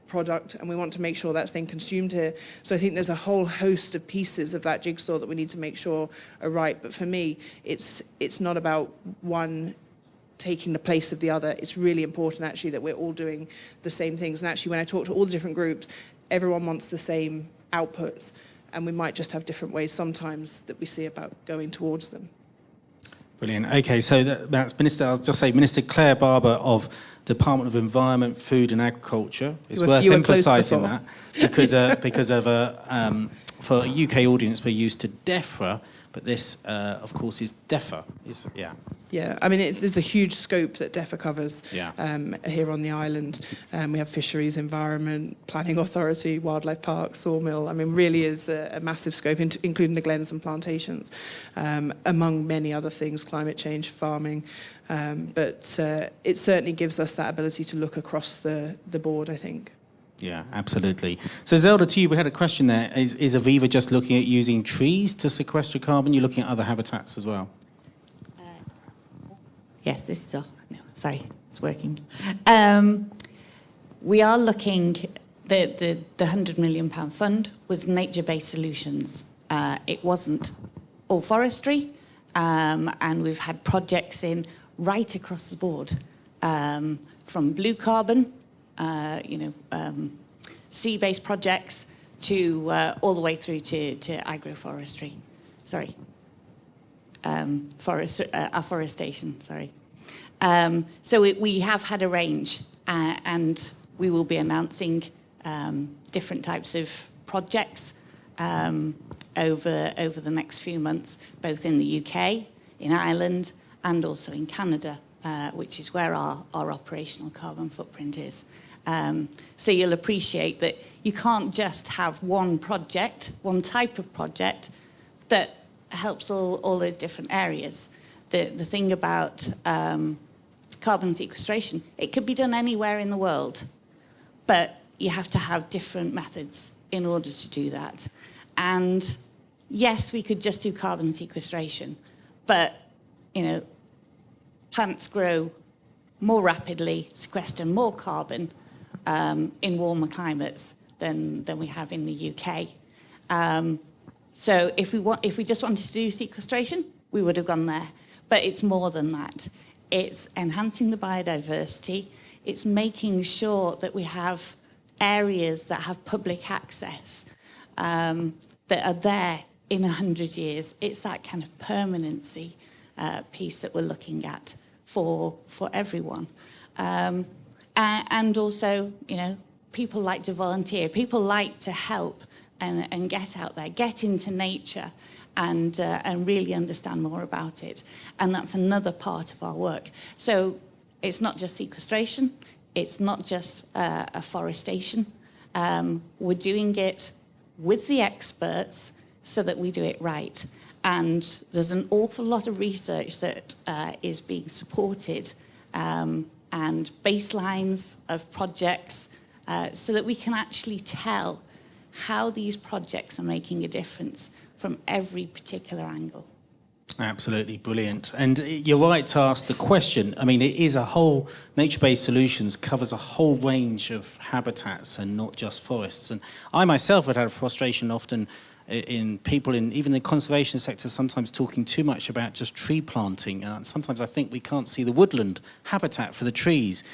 Speaker 5: product, and we want to make sure that's then consumed here. So I think there's a whole host of pieces of that jigsaw that we need to make sure are right. But for me, it's not about one taking the place of the other. It's really important actually that we're all doing the same things. And actually when I talk to all the different groups, everyone wants the same outputs, and we might just have different ways sometimes that we see about going towards them.
Speaker 1: Brilliant. Okay, so that's Minister, I'll just say Minister Claire Barber of Department of Environment, Food and Agriculture. It's worth emphasising that because for a UK audience we're used to DEFRA, but this, of course, is DEFRA.
Speaker 5: Yeah, I mean, there's a huge scope that DEFRA covers here on the island. We have fisheries, environment, planning authority, wildlife parks, sawmill. I mean, really is a massive scope, including the glens and plantations, among many other things, climate change, farming. But it certainly gives us that ability to look across the board, I think.
Speaker 1: Yeah, absolutely. So Zelda, to you, we had a question there. Is Aviva just looking at using trees to sequester carbon? You're looking at other habitats as well?
Speaker 4: Yes, this is... no, sorry, it's working. We are looking... The £100 million fund was nature-based solutions. It wasn't all forestry, and we've had projects in right across the board, from blue carbon, sea-based projects to all the way through to agroforestry. Sorry. Afforestation, sorry. So we have had a range, and we will be announcing different types of projects over the next few months, both in the UK, in Ireland, and also in Canada, which is where our operational carbon footprint is. So you'll appreciate that you can't just have one project, one type of project that helps all those different areas. The thing about carbon sequestration, it could be done anywhere in the world, but you have to have different methods in order to do that. And yes, we could just do carbon sequestration, but plants grow more rapidly, sequester more carbon in warmer climates than we have in the UK. So if we just wanted to do sequestration, we would have gone there. But it's more than that. It's enhancing the biodiversity. It's making sure that we have areas that have public access that are there in 100 years. It's that kind of permanency piece that we're looking at for everyone. And also, people like to volunteer. People like to help and get out there, get into nature and really understand more about it. And that's another part of our work. So it's not just sequestration. It's not just afforestation. We're doing it with the experts so that we do it right. And there's an awful lot of research that is being supported and baselines of projects so that we can actually tell how these projects are making a difference from every particular angle.
Speaker 1: Absolutely brilliant. And you're right to ask the question. I mean, it is a whole, nature-based solutions covers a whole range of habitats and not just forests. And I myself had had frustration often in people in even the conservation sector sometimes talking too much about just tree planting. Sometimes I think we can't see the woodland habitat for the trees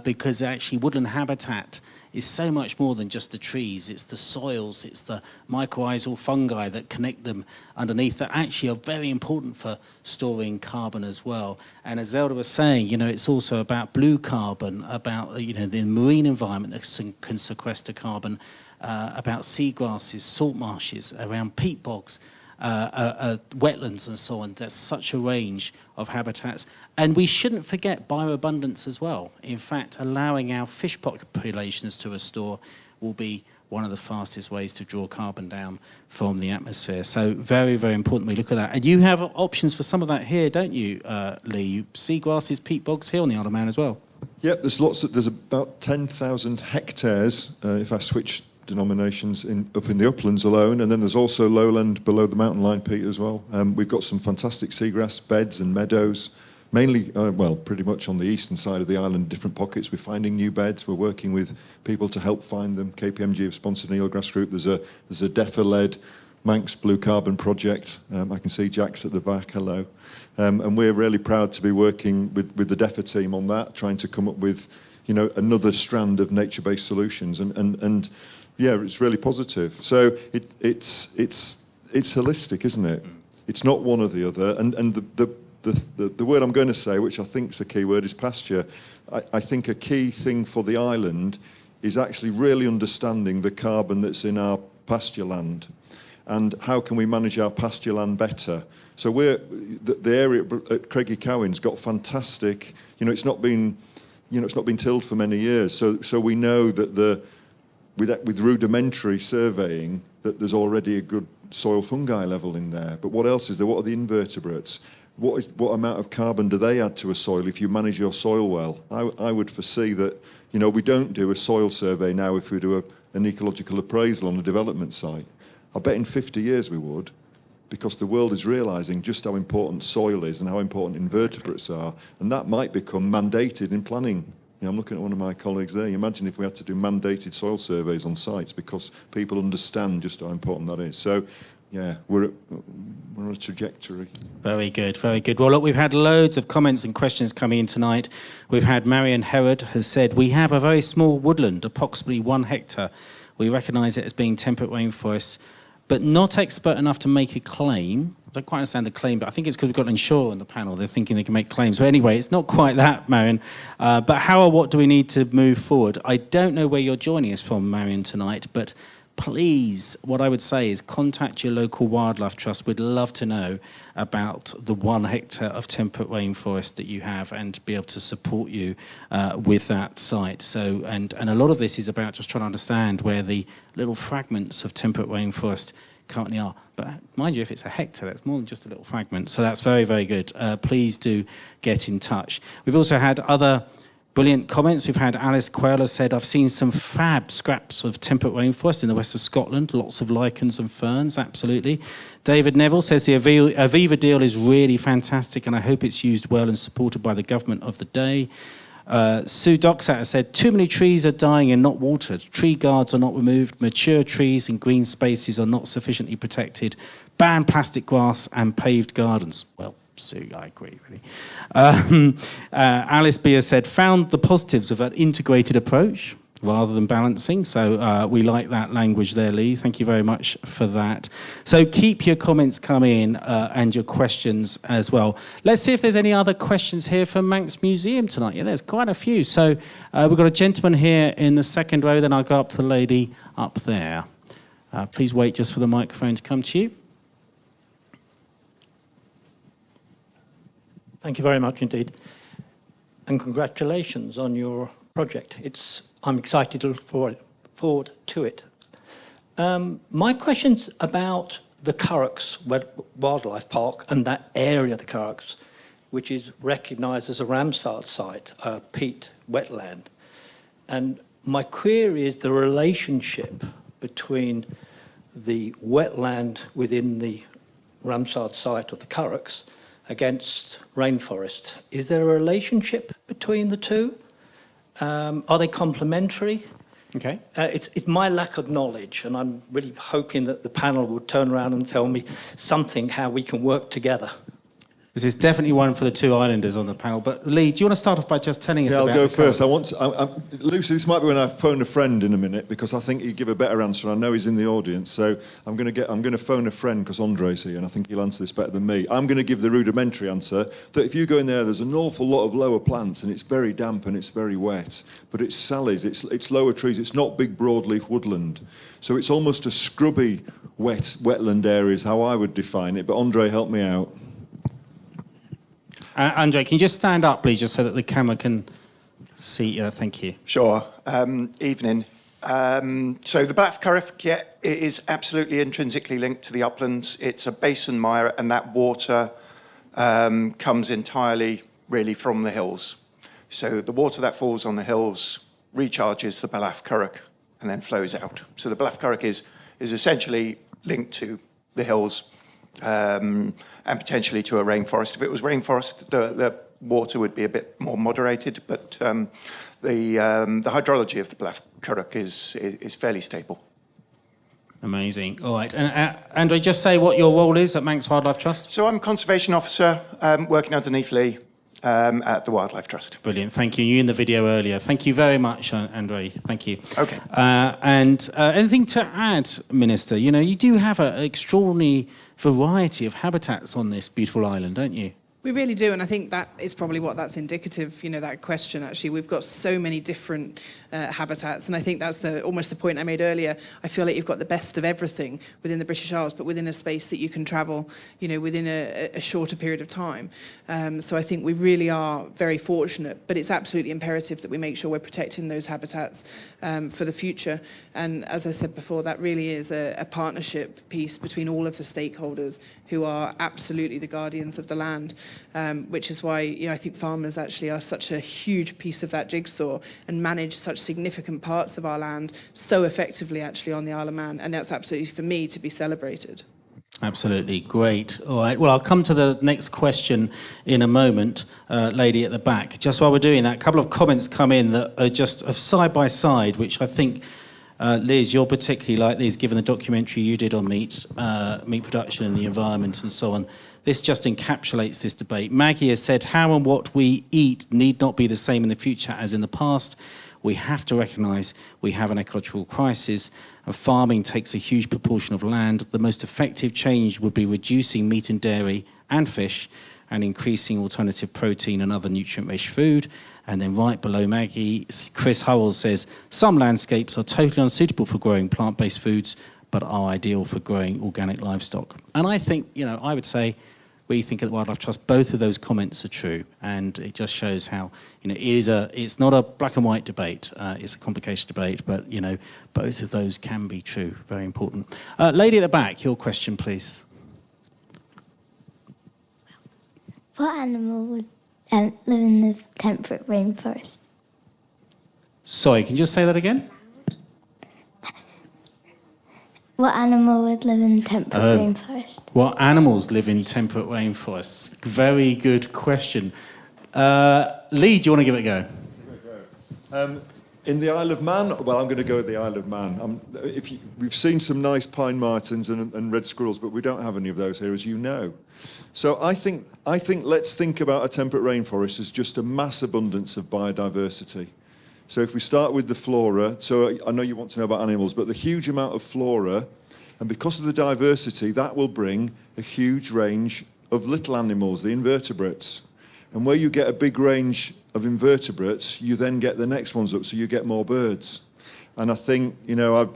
Speaker 1: because actually woodland habitat is so much more than just the trees. It's the soils, it's the mycorrhizal fungi that connect them underneath that actually are very important for storing carbon as well. And as Zelda was saying, it's also about blue carbon, about the marine environment that can sequester carbon, about seagrasses, salt marshes, around peat bogs, wetlands and so on. There's such a range of habitats. And we shouldn't forget bioabundance as well. In fact, allowing our fish populations to restore will be one of the fastest ways to draw carbon down from the atmosphere. So very, very important we look at that. And you have options for some of that here, don't you, Lee? Seagrasses, peat bogs here on the Isle of Man as well.
Speaker 2: Yep, there's about 10,000 hectares if I switch denominations up in the uplands alone, and then there's also lowland below the mountain line, Pete, as well. We've got some fantastic seagrass beds and meadows, mainly, well, pretty much on the eastern side of the island, different pockets. We're finding new beds. We're working with people to help find them. KPMG have sponsored an eelgrass group. There's a DEFRA-led Manx Blue Carbon project. I can see Jack's at the back, hello. And we're really proud to be working with the DEFRA team on that, trying to come up with, you know, another strand of nature-based solutions. And yeah, it's really positive. So it's holistic, isn't it? It's not one or the other. And the word I'm going to say, which I think is a key word, is pasture. I think a key thing for the island is actually really understanding the carbon that's in our pasture land, and how can we manage our pasture land better. So the area at Craigie Cowan's got fantastic, you know, it's not been tilled for many years. So we know that with rudimentary surveying that there's already a good soil fungi level in there. But what else is there? What are the invertebrates? What amount of carbon do they add to a soil if you manage your soil well? I would foresee that, you know, we don't do a soil survey now if we do an ecological appraisal on a development site. I bet in 50 years we would, because the world is realising just how important soil is and how important invertebrates are, and that might become mandated in planning. You know, I'm looking at one of my colleagues there. You imagine if we had to do mandated soil surveys on sites because people understand just how important that is. So, yeah, we're on a trajectory.
Speaker 1: Very good, very good. Well, look, we've had loads of comments and questions coming in tonight. We've had Marion Herod has said, we have a very small woodland, approximately 1 hectare. We recognise it as being temperate rainforest, but not expert enough to make a claim. I don't quite understand the claim, but I think it's because we've got an insurer on the panel. They're thinking they can make claims. But anyway, it's not quite that, Marion. But how or what do we need to move forward? I don't know where you're joining us from, Marion, tonight, but please, what I would say is contact your local wildlife trust. We'd love to know about the 1 hectare of temperate rainforest that you have and be able to support you with that site. So, and a lot of this is about just trying to understand where the little fragments of temperate rainforest currently are. But mind you, if it's a hectare, that's more than just a little fragment. So that's very, very good. Please do get in touch. We've also had other brilliant comments. We've had Alice Quayle said, I've seen some fab scraps of temperate rainforest in the west of Scotland, lots of lichens and ferns, absolutely. David Neville says the Aviva deal is really fantastic and I hope it's used well and supported by the government of the day. Sue Doxat said, too many trees are dying and not watered. Tree guards are not removed. Mature trees and green spaces are not sufficiently protected. Ban plastic grass and paved gardens. Well, Sue, I agree, really. Alice Beer said, found the positives of an integrated approach rather than balancing. So we like that language there, Lee. Thank you very much for that. So keep your comments coming in and your questions as well. Let's see if there's any other questions here from Manx Museum tonight. Yeah, there's quite a few. So we've got a gentleman here in the second row, then I'll go up to the lady up there. Please wait just for the microphone to come to you.
Speaker 11: Thank you very much indeed. And congratulations on your project. I'm excited to look forward to it. My question's about the Currachs Wildlife Park and that area of the Currachs, which is recognised as a Ramsar site, a peat wetland. And my query is the relationship between the wetland within the Ramsar site of the Currachs against rainforest. Is there a relationship between the two? Are they complementary?
Speaker 1: Okay.
Speaker 11: It's my lack of knowledge, and I'm really hoping that the panel will turn around and tell me something, how we can work together.
Speaker 1: This is definitely one for the two islanders on the panel. But Lee, do you want to start off by just telling us about
Speaker 2: I'll go
Speaker 1: the
Speaker 2: first.
Speaker 1: Currachs?
Speaker 2: Lucy, this might be when I phone a friend in a minute, because I think he'd give a better answer. I know he's in the audience, so I'm going to phone a friend because Andre's here, and I think he'll answer this better than me. I'm going to give the rudimentary answer that if you go in there's an awful lot of lower plants, and it's very damp and it's very wet. But it's sallies, it's lower trees. It's not big broadleaf woodland, so it's almost a scrubby wetland area is how I would define it. But Andre, help me out.
Speaker 1: Andre, can you just stand up, please, just so that the camera can see you? Thank you.
Speaker 3: Sure. Evening. So the Black Currach, yeah, it is absolutely intrinsically linked to the uplands. It's a basin mire, and that water comes entirely, really, from the hills. So the water that falls on the hills recharges the Black Currach and then flows out. So the Bluff Curragh is essentially linked to the hills and potentially to a rainforest. If it was rainforest, the water would be a bit more moderated, but the hydrology of the Bluff Curragh is fairly stable.
Speaker 1: Amazing. All right. And Andre, just say what your role is at Manx Wildlife Trust.
Speaker 3: So I'm a conservation officer working underneath Lee at the Wildlife Trust.
Speaker 1: Brilliant. Thank you. You in the video earlier. Thank you very much, Andre. Thank you.
Speaker 3: Okay.
Speaker 1: And anything to add, Minister? You know, you do have an extraordinary variety of habitats on this beautiful island, don't you?
Speaker 5: We really do, and I think that is probably what that's indicative, you know, that question, actually. We've got so many different habitats, and I think that's almost the point I made earlier. I feel like you've got the best of everything within the British Isles, but within a space that you can travel, you know, within a shorter period of time. So I think we really are very fortunate, but it's absolutely imperative that we make sure we're protecting those habitats for the future. And as I said before, that really is a partnership piece between all of the stakeholders who are absolutely the guardians of the land. Which is why, you know, I think farmers actually are such a huge piece of that jigsaw and manage such significant parts of our land so effectively actually on the Isle of Man, and that's absolutely for me to be celebrated.
Speaker 1: Absolutely, great. All right, well, I'll come to the next question in a moment, lady at the back. Just while we're doing that, a couple of comments come in that are just of side by side, which I think, Liz, you're particularly like these, given the documentary you did on meat production and the environment and so on. This just encapsulates this debate. Maggie has said, how and what we eat need not be the same in the future as in the past. We have to recognise we have an ecological crisis, and farming takes a huge proportion of land. The most effective change would be reducing meat and dairy and fish and increasing alternative protein and other nutrient-rich food. And then right below Maggie, Chris Howells says, some landscapes are totally unsuitable for growing plant-based foods, but are ideal for growing organic livestock. And I think, you know, I would say, we think at the Wildlife Trust, both of those comments are true, and it just shows how, you know, it's not a black and white debate, it's a complicated debate, but, you know, both of those can be true, very important. Lady at the back, your question, please.
Speaker 12: What animal would live in the temperate rainforest?
Speaker 1: Sorry, can you just say that again?
Speaker 12: What animal would live in temperate rainforest?
Speaker 1: What animals live in temperate rainforests? Very good question. Lee, do you want to give it a go?
Speaker 2: In the Isle of Man, well, I'm going to go with the Isle of Man. We've seen some nice pine martens and red squirrels, but we don't have any of those here, as you know. So I think let's think about a temperate rainforest as just a mass abundance of biodiversity. So if we start with the flora, so I know you want to know about animals, but the huge amount of flora, and because of the diversity, that will bring a huge range of little animals, the invertebrates. And where you get a big range of invertebrates, you then get the next ones up, so you get more birds. And I think, you know,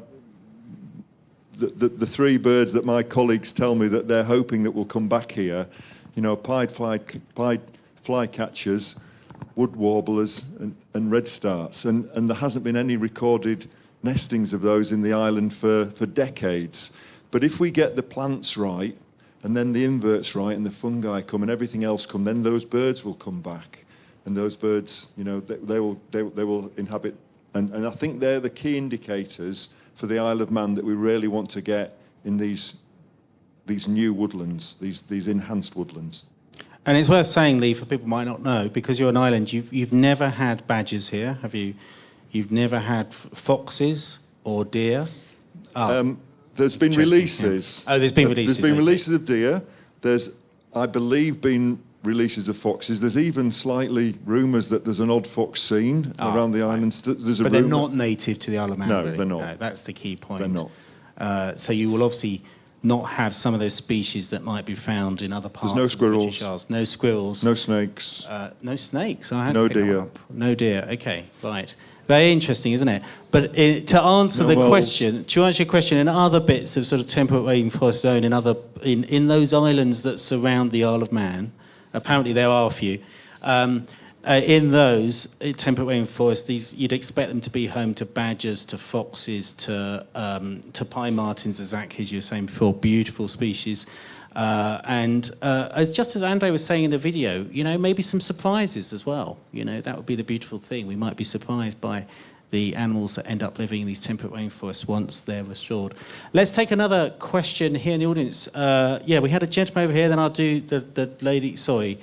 Speaker 2: the three birds that my colleagues tell me that they're hoping that will come back here, you know, pied flycatchers, wood warblers and redstarts, and there hasn't been any recorded nestings of those in the island for decades. But if we get the plants right, and then the inverts right, and the fungi come, and everything else come, then those birds will come back, and those birds, you know, they will inhabit, and I think they're the key indicators for the Isle of Man that we really want to get in these new woodlands, these enhanced woodlands.
Speaker 1: And it's worth saying, Lee, for people who might not know, because you're an island, you've never had badgers here, have you? You've never had foxes or deer?
Speaker 2: There's been releases.
Speaker 1: Yeah. Oh, there's been releases.
Speaker 2: There's been releases of deer. There's, I believe, been releases of foxes. There's even slightly rumours that there's an odd fox seen around the island. There's a
Speaker 1: but they're not native to the Isle of Man,
Speaker 2: No,
Speaker 1: really.
Speaker 2: they're not.
Speaker 1: No, that's the key point.
Speaker 2: They're not.
Speaker 1: So you will obviously not have some of those species that might be found in other parts.
Speaker 2: There's no
Speaker 1: of the British
Speaker 2: squirrels.
Speaker 1: Isles. No squirrels.
Speaker 2: No snakes.
Speaker 1: No snakes. I had
Speaker 2: No
Speaker 1: to pick that
Speaker 2: deer.
Speaker 1: up. No deer. Okay, right. Very interesting, isn't it? But to answer
Speaker 2: No
Speaker 1: the
Speaker 2: wells.
Speaker 1: question, to answer your question, in other bits of sort of temperate rainforest zone, in those islands that surround the Isle of Man, apparently there are a few. In those temperate rainforests, you'd expect them to be home to badgers, to foxes, to pine martens, as Zach, as you were saying before, beautiful species. Just as Andre was saying in the video, you know, maybe some surprises as well. You know, that would be the beautiful thing. We might be surprised by the animals that end up living in these temperate rainforests once they're restored. Let's take another question here in the audience. Yeah, we had a gentleman over here, then I'll do the lady. Sorry,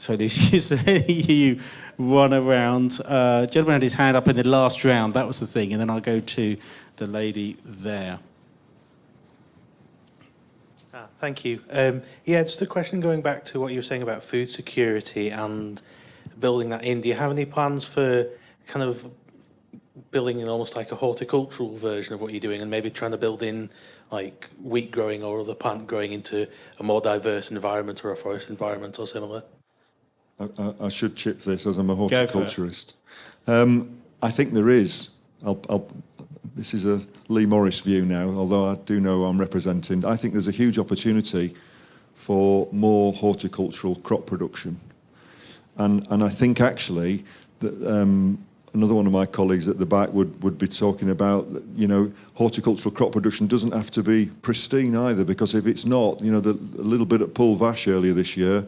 Speaker 1: Lucy, you run around. Gentleman had his hand up in the last round, that was the thing, and then I'll go to the lady there.
Speaker 13: Thank you. Yeah, just a question going back to what you were saying about food security and building that in. Do you have any plans for kind of building in almost like a horticultural version of what you're doing and maybe trying to build in like wheat growing or other plant growing into a more diverse environment or a forest environment or similar?
Speaker 2: I should chip this as I'm a horticulturist. I think there is. This is a Lee Morris view now, although I do know I'm representing. I think there's a huge opportunity for more horticultural crop production. And I think actually that another one of my colleagues at the back would be talking about, you know, horticultural crop production doesn't have to be pristine either, because if it's not, you know, a little bit at Pool Vash earlier this year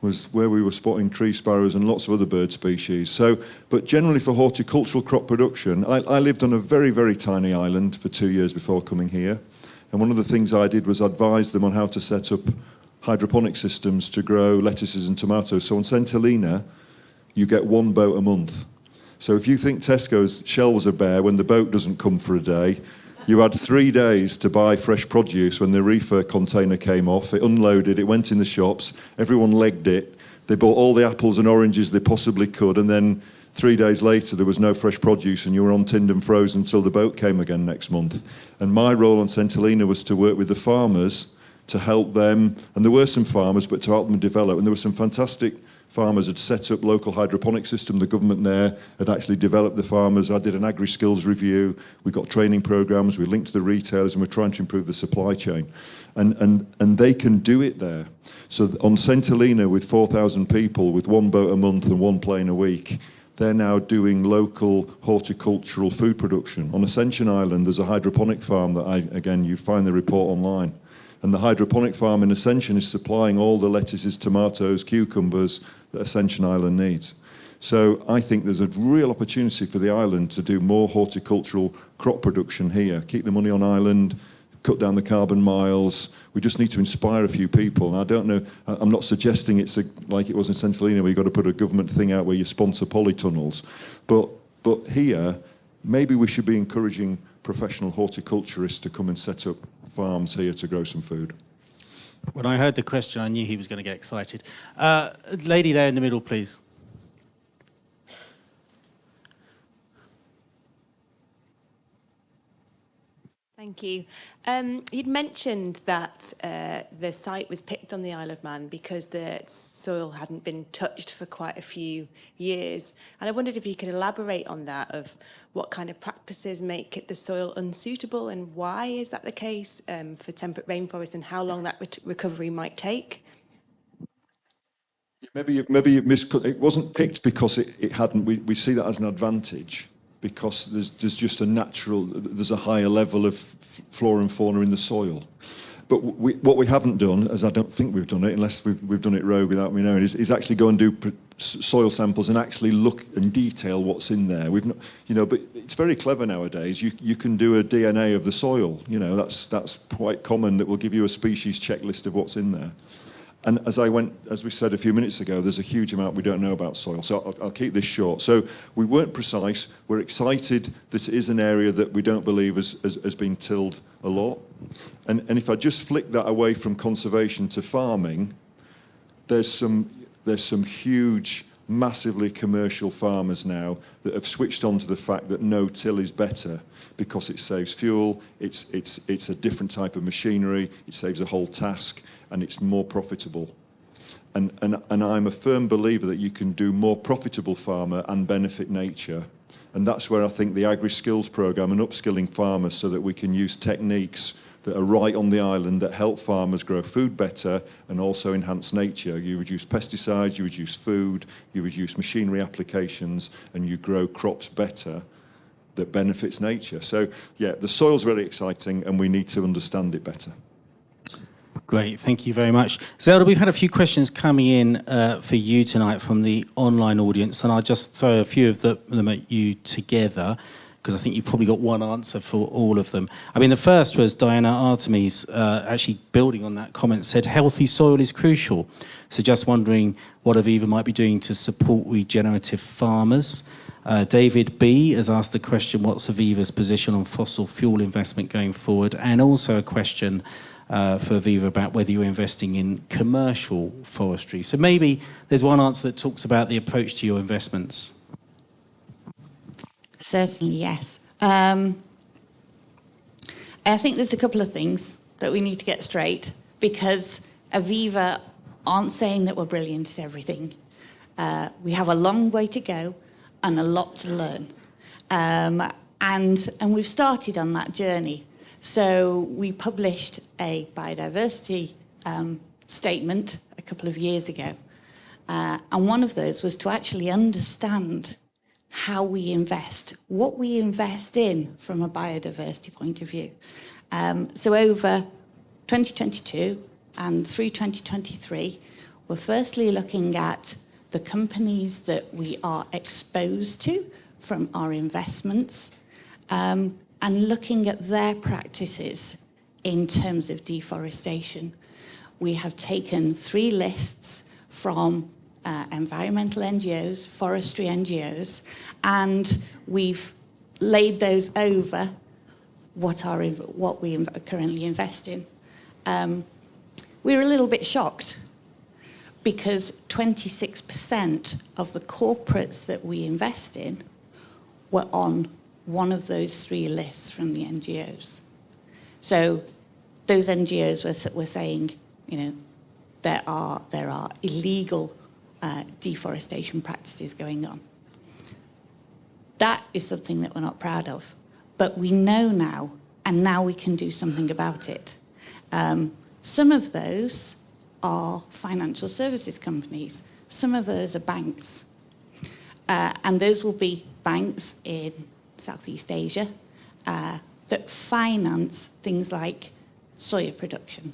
Speaker 2: was where we were spotting tree sparrows and lots of other bird species. So, but generally for horticultural crop production, I lived on a very, very tiny island for 2 years before coming here. And one of the things I did was advise them on how to set up hydroponic systems to grow lettuces and tomatoes. So on St Helena, you get 1 boat a month. So if you think Tesco's shelves are bare when the boat doesn't come for a day, you had 3 days to buy fresh produce when the reefer container came off. It unloaded, it went in the shops, everyone legged it. They bought all the apples and oranges they possibly could, and then 3 days later there was no fresh produce and you were on tinned and frozen until the boat came again next month. And my role on St Helena was to work with the farmers to help them, and there were some farmers, but to help them develop. And there were some fantastic farmers had set up local hydroponic system. The government there had actually developed the farmers. I did an agri-skills review. We got training programs. We linked to the retailers, and we're trying to improve the supply chain. And they can do it there. So on St Helena, with 4,000 people, with 1 boat a month and 1 plane a week, they're now doing local horticultural food production. On Ascension Island, there's a hydroponic farm that again, you find the report online. And the hydroponic farm in Ascension is supplying all the lettuces, tomatoes, cucumbers that Ascension Island needs. So I think there's a real opportunity for the island to do more horticultural crop production here. Keep the money on island, cut down the carbon miles. We just need to inspire a few people. And I don't know, I'm not suggesting it's like it was in St Helena where you've got to put a government thing out where you sponsor polytunnels. But here, maybe we should be encouraging professional horticulturists to come and set up farms here to grow some food.
Speaker 1: When I heard the question, I knew he was going to get excited. Lady there in the middle, please.
Speaker 14: Thank you. You'd mentioned that the site was picked on the Isle of Man because the soil hadn't been touched for quite a few years. And I wondered if you could elaborate on that, of what kind of practices make the soil unsuitable and why is that the case for temperate rainforests, and how long that recovery might take?
Speaker 2: Maybe you miscut. It wasn't picked because it hadn't. We see that as an advantage, because there's just a natural, there's a higher level of flora and fauna in the soil. But what we haven't done, as I don't think we've done it, unless we've done it rogue without me knowing, is actually go and do soil samples and actually look and detail what's in there. We've not, you know, but it's very clever nowadays. You can do a DNA of the soil. You know, that's quite common. That will give you a species checklist of what's in there. And as we said a few minutes ago, there's a huge amount we don't know about soil. So I'll keep this short. So we weren't precise. We're excited that it is an area that we don't believe has been tilled a lot. And if I just flick that away from conservation to farming, there's some huge, massively commercial farmers now that have switched on to the fact that no-till is better because it saves fuel, it's a different type of machinery, it saves a whole task, and it's more profitable. And I'm a firm believer that you can do more profitable farmer and benefit nature. And that's where I think the agri-skills programme and upskilling farmers so that we can use techniques that are right on the island that help farmers grow food better and also enhance nature. You reduce pesticides, you reduce food, you reduce machinery applications, and you grow crops better that benefits nature. So yeah, the soil's really exciting and we need to understand it better.
Speaker 1: Great, thank you very much. Zelda, we've had a few questions coming in for you tonight from the online audience, and I'll just throw a few of them at you together, because I think you've probably got one answer for all of them. I mean, the first was Diana Artemis, actually building on that comment, said healthy soil is crucial. So just wondering what Aviva might be doing to support regenerative farmers. David B has asked the question, what's Aviva's position on fossil fuel investment going forward? And also a question for Aviva about whether you're investing in commercial forestry. So maybe there's one answer that talks about the approach to your investments.
Speaker 4: Certainly, yes. I think there's a couple of things that we need to get straight, because Aviva aren't saying that we're brilliant at everything. We have a long way to go and a lot to learn. And we've started on that journey. So we published a biodiversity statement a couple of years ago. And one of those was to actually understand how we invest, what we invest in from a biodiversity point of view. So over 2022 and through 2023, we're firstly looking at the companies that we are exposed to from our investments, and looking at their practices in terms of deforestation. We have taken 3 lists from environmental NGOs, forestry NGOs, and we've laid those over what we currently invest in. We're a little bit shocked, because 26% of the corporates that we invest in were on one of those 3 lists from the NGOs. So those NGOs were saying, you know, there are illegal deforestation practices going on. That is something that we're not proud of, but we know now, and now we can do something about it. Some of those are financial services companies. Some of those are banks. And those will be banks in Southeast Asia that finance things like soya production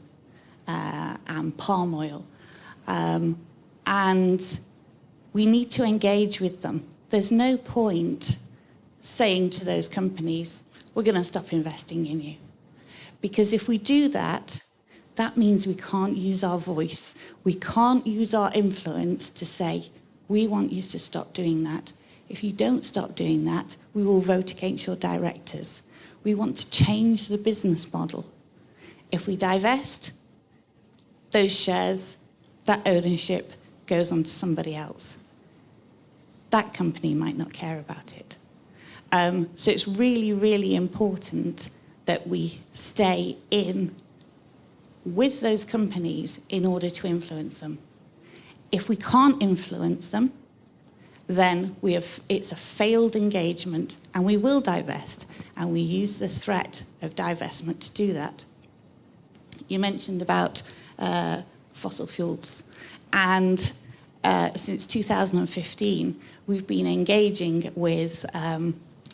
Speaker 4: and palm oil. And we need to engage with them. There's no point saying to those companies, we're going to stop investing in you. Because if we do that, that means we can't use our voice. We can't use our influence to say, we want you to stop doing that. If you don't stop doing that, we will vote against your directors. We want to change the business model. If we divest, those shares, that ownership goes on to somebody else. That company might not care about it. So it's really, really important that we stay in with those companies in order to influence them. If we can't influence them, then it's a failed engagement, and we will divest, and we use the threat of divestment to do that. You mentioned about fossil fuels, and since 2015, we've been engaging with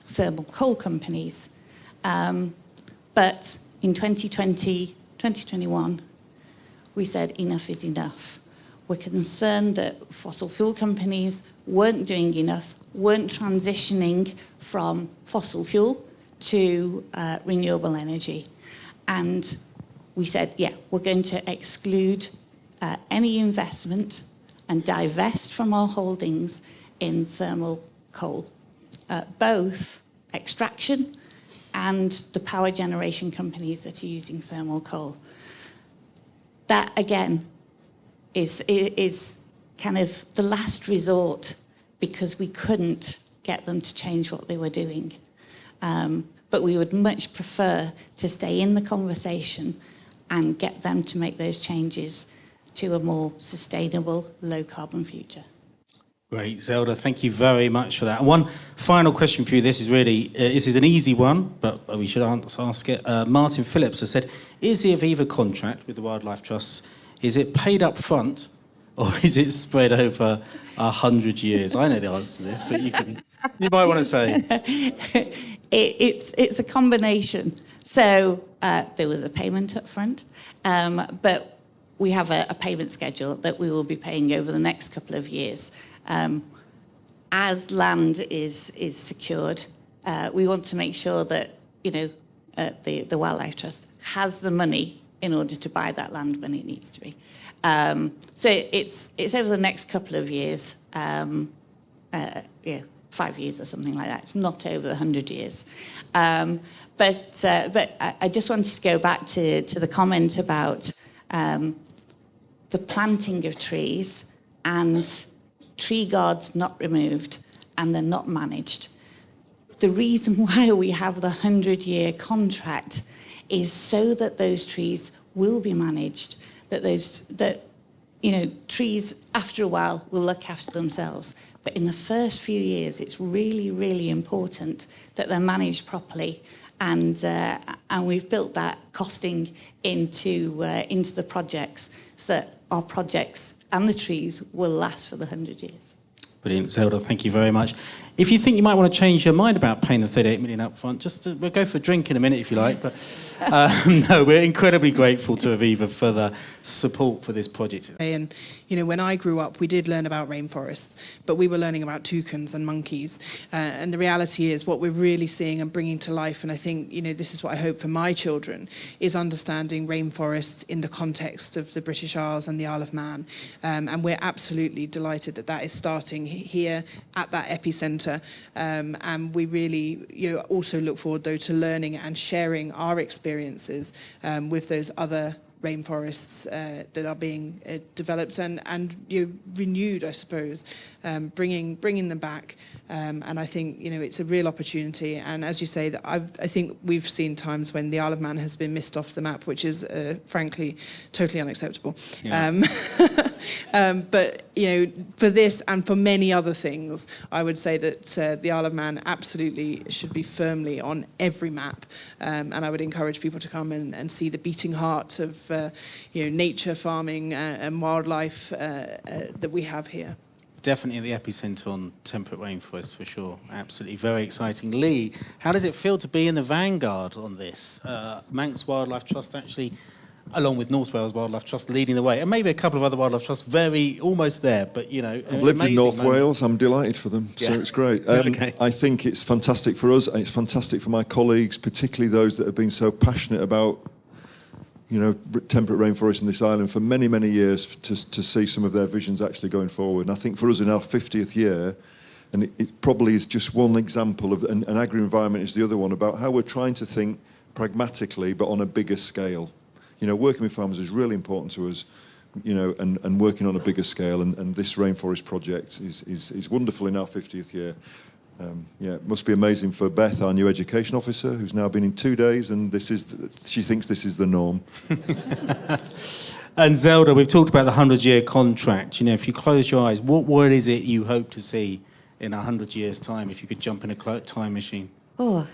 Speaker 4: thermal coal companies, but in 2021, we said enough is enough. We're concerned that fossil fuel companies weren't doing enough, weren't transitioning from fossil fuel to renewable energy. And we said, yeah, we're going to exclude any investment and divest from our holdings in thermal coal, both extraction and the power generation companies that are using thermal coal. That, again, is kind of the last resort, because we couldn't get them to change what they were doing. But we would much prefer to stay in the conversation and get them to make those changes to a more sustainable, low-carbon future.
Speaker 1: Great, Zelda, thank you very much for that. And one final question for you. This is really, this is an easy one, but we should ask it. Martin Phillips has said, is the Aviva contract with the Wildlife Trusts, is it paid up front, or is it spread over 100 years? I know the answer to this, but you might want to say.
Speaker 4: It's a combination. So there was a payment up front, but we have a payment schedule that we will be paying over the next couple of years. As land is secured, we want to make sure that, you know, the Wildlife Trust has the money in order to buy that land when it needs to be. So it's over the next couple of years, 5 years or something like that. It's not over the 100 years. But I just wanted to go back to the comment about the planting of trees and tree guards not removed and they're not managed. The reason why we have the 100-year contract is so that those trees will be managed, that trees after a while will look after themselves. But in the first few years, it's really, really important that they're managed properly. And we've built that costing into the projects so that our projects and the trees will last for the 100 years.
Speaker 1: Brilliant, Zelda, thank you very much. If you think you might want to change your mind about paying the 38 million up front, we'll go for a drink in a minute if you like. But no, we're incredibly grateful to Aviva for the support for this project.
Speaker 5: And, you know, when I grew up, we did learn about rainforests, but we were learning about toucans and monkeys. And the reality is what we're really seeing and bringing to life, and I think, you know, this is what I hope for my children, is understanding rainforests in the context of the British Isles and the Isle of Man. And we're absolutely delighted that that is starting here at that epicentre. And we really, you know, also look forward, though, to learning and sharing our experiences with those other rainforests that are being developed and you know, renewed, I suppose, bringing them back. And I think, you know, it's a real opportunity. And as you say, that I think we've seen times when the Isle of Man has been missed off the map, which is frankly totally unacceptable. Yeah. But you know, for this and for many other things, I would say that the Isle of Man absolutely should be firmly on every map. And I would encourage people to come and see the beating heart of you know, nature, farming, and wildlife that we have here.
Speaker 1: Definitely the epicentre on temperate rainforest for sure. Absolutely, very exciting. Lee, how does it feel to be in the vanguard on this? Manx Wildlife Trust actually, along with North Wales Wildlife Trust, leading the way, and maybe a couple of other wildlife trusts very almost there, but you know,
Speaker 2: I've lived in North Wales. I'm delighted for them, so it's great.
Speaker 1: Okay.
Speaker 2: I think it's fantastic for us, and it's fantastic for my colleagues, particularly those that have been so passionate about, you know, temperate rainforests in this island for many, many years, to see some of their visions actually going forward. And I think for us in our 50th year, and it probably is just one example of, and agri-environment is the other one, about how we're trying to think pragmatically, but on a bigger scale. You know, working with farmers is really important to us, you know, and working on a bigger scale. And this rainforest project is wonderful in our 50th year. Yeah, it must be amazing for Beth, our new education officer, who's now been in 2 days, and she thinks this is the norm.
Speaker 1: And Zelda, we've talked about the 100-year contract. You know, if you close your eyes, what is it you hope to see in 100 years' time if you could jump in a time machine?
Speaker 4: Oh,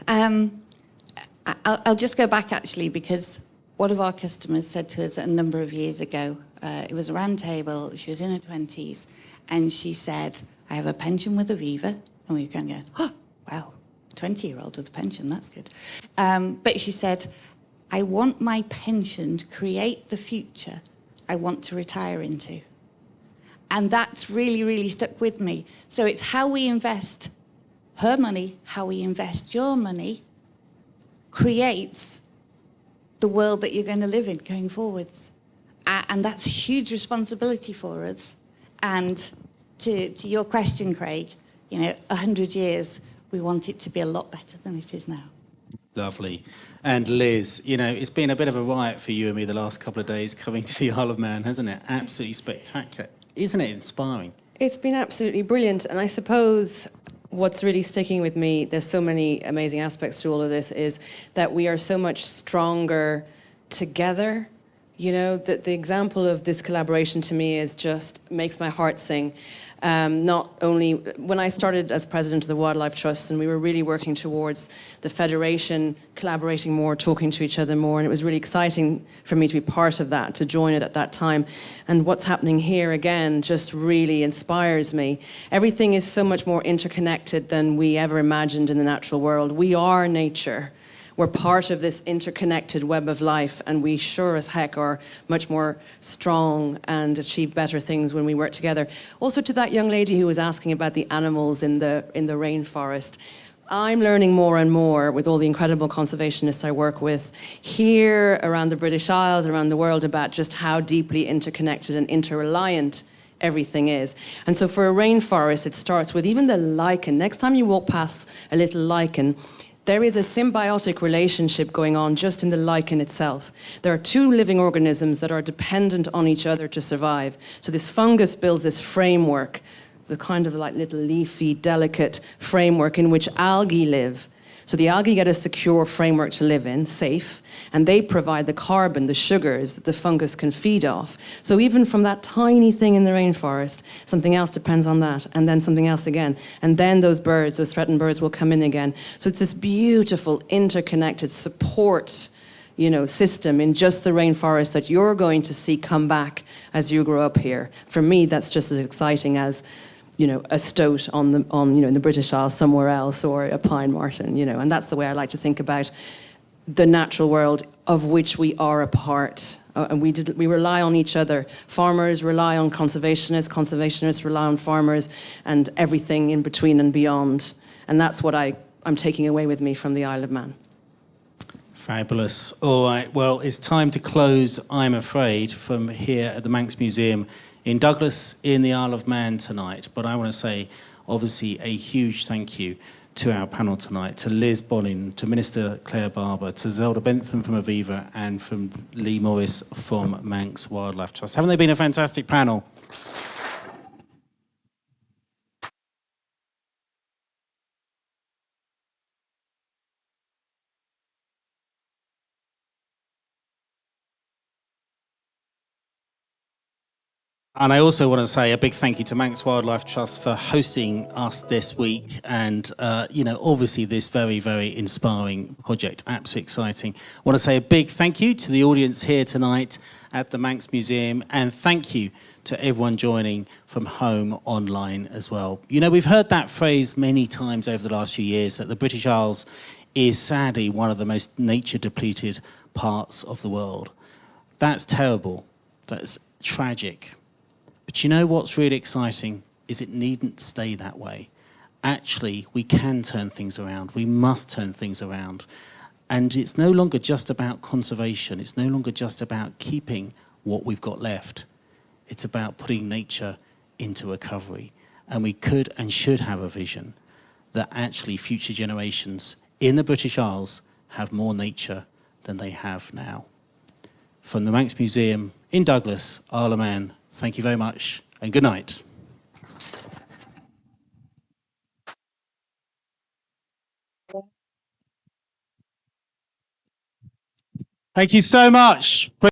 Speaker 4: I'll just go back actually, because one of our customers said to us a number of years ago, it was a round table, she was in her 20s, and she said, I have a pension with Aviva. And we were kind of going, oh, wow, 20-year-old with a pension, that's good. But she said, I want my pension to create the future I want to retire into. And that's really, really stuck with me. So it's how we invest her money, how we invest your money, creates the world that you're going to live in going forwards. And that's a huge responsibility for us. And to your question, Craig, you know, 100 years, we want it to be a lot better than it is now.
Speaker 1: Lovely. And Liz, you know, it's been a bit of a riot for you and me the last couple of days coming to the Isle of Man, hasn't it? Absolutely spectacular. Isn't it inspiring?
Speaker 7: It's been absolutely brilliant. And I suppose what's really sticking with me, there's so many amazing aspects to all of this, is that we are so much stronger together. You know, the example of this collaboration to me is just makes my heart sing. Not only when I started as president of the Wildlife Trust, and we were really working towards the federation, collaborating more, talking to each other more, and it was really exciting for me to be part of that, to join it at that time. And what's happening here again just really inspires me. Everything is so much more interconnected than we ever imagined in the natural world. We are nature. we're part of this interconnected web of life, and we sure as heck are much more strong and achieve better things when we work together. Also, to that young lady who was asking about the animals in the rainforest, I'm learning more and more with all the incredible conservationists I work with here around the British Isles, around the world, about just how deeply interconnected and interreliant everything is. And so for a rainforest, it starts with even the lichen. Next time you walk past a little lichen, there is a symbiotic relationship going on just in the lichen itself. There are two living organisms that are dependent on each other to survive. So this fungus builds this framework, the kind of like little leafy, delicate framework in which algae live. So the algae get a secure framework to live in, safe, and they provide the carbon, the sugars that the fungus can feed off. So even from that tiny thing in the rainforest, something else depends on that, and then something else again. And then those birds, those threatened birds, will come in again. So it's this beautiful, interconnected support, system in just the rainforest that you're going to see come back as you grow up here. For me, that's just as exciting as a stoat on the British Isles somewhere else, or a pine marten, and that's the way I like to think about the natural world of which we are a part. And we rely on each other. Farmers rely on conservationists, conservationists rely on farmers, and everything in between and beyond. And that's what I'm taking away with me from the Isle of Man.
Speaker 1: Fabulous. All right, well, it's time to close, I'm afraid, from here at the Manx Museum in Douglas in the Isle of Man tonight. But I want to say, obviously, a huge thank you to our panel tonight, to Liz Bonnin, to Minister Claire Barber, to Zelda Bentham from Aviva, and from Lee Morris from Manx Wildlife Trust. Haven't they been a fantastic panel? And I also want to say a big thank you to Manx Wildlife Trust for hosting us this week, and obviously this very, very inspiring project, absolutely exciting. I want to say a big thank you to the audience here tonight at the Manx Museum, and thank you to everyone joining from home online as well. We've heard that phrase many times over the last few years, that the British Isles is sadly one of the most nature-depleted parts of the world. That's terrible. That's tragic. But what's really exciting is it needn't stay that way. Actually, we can turn things around. We must turn things around. And it's no longer just about conservation. It's no longer just about keeping what we've got left. It's about putting nature into recovery. And we could and should have a vision that actually future generations in the British Isles have more nature than they have now. From the Manx Museum in Douglas, Isle of Man, thank you very much, and good night. Thank you so much. Brilliant.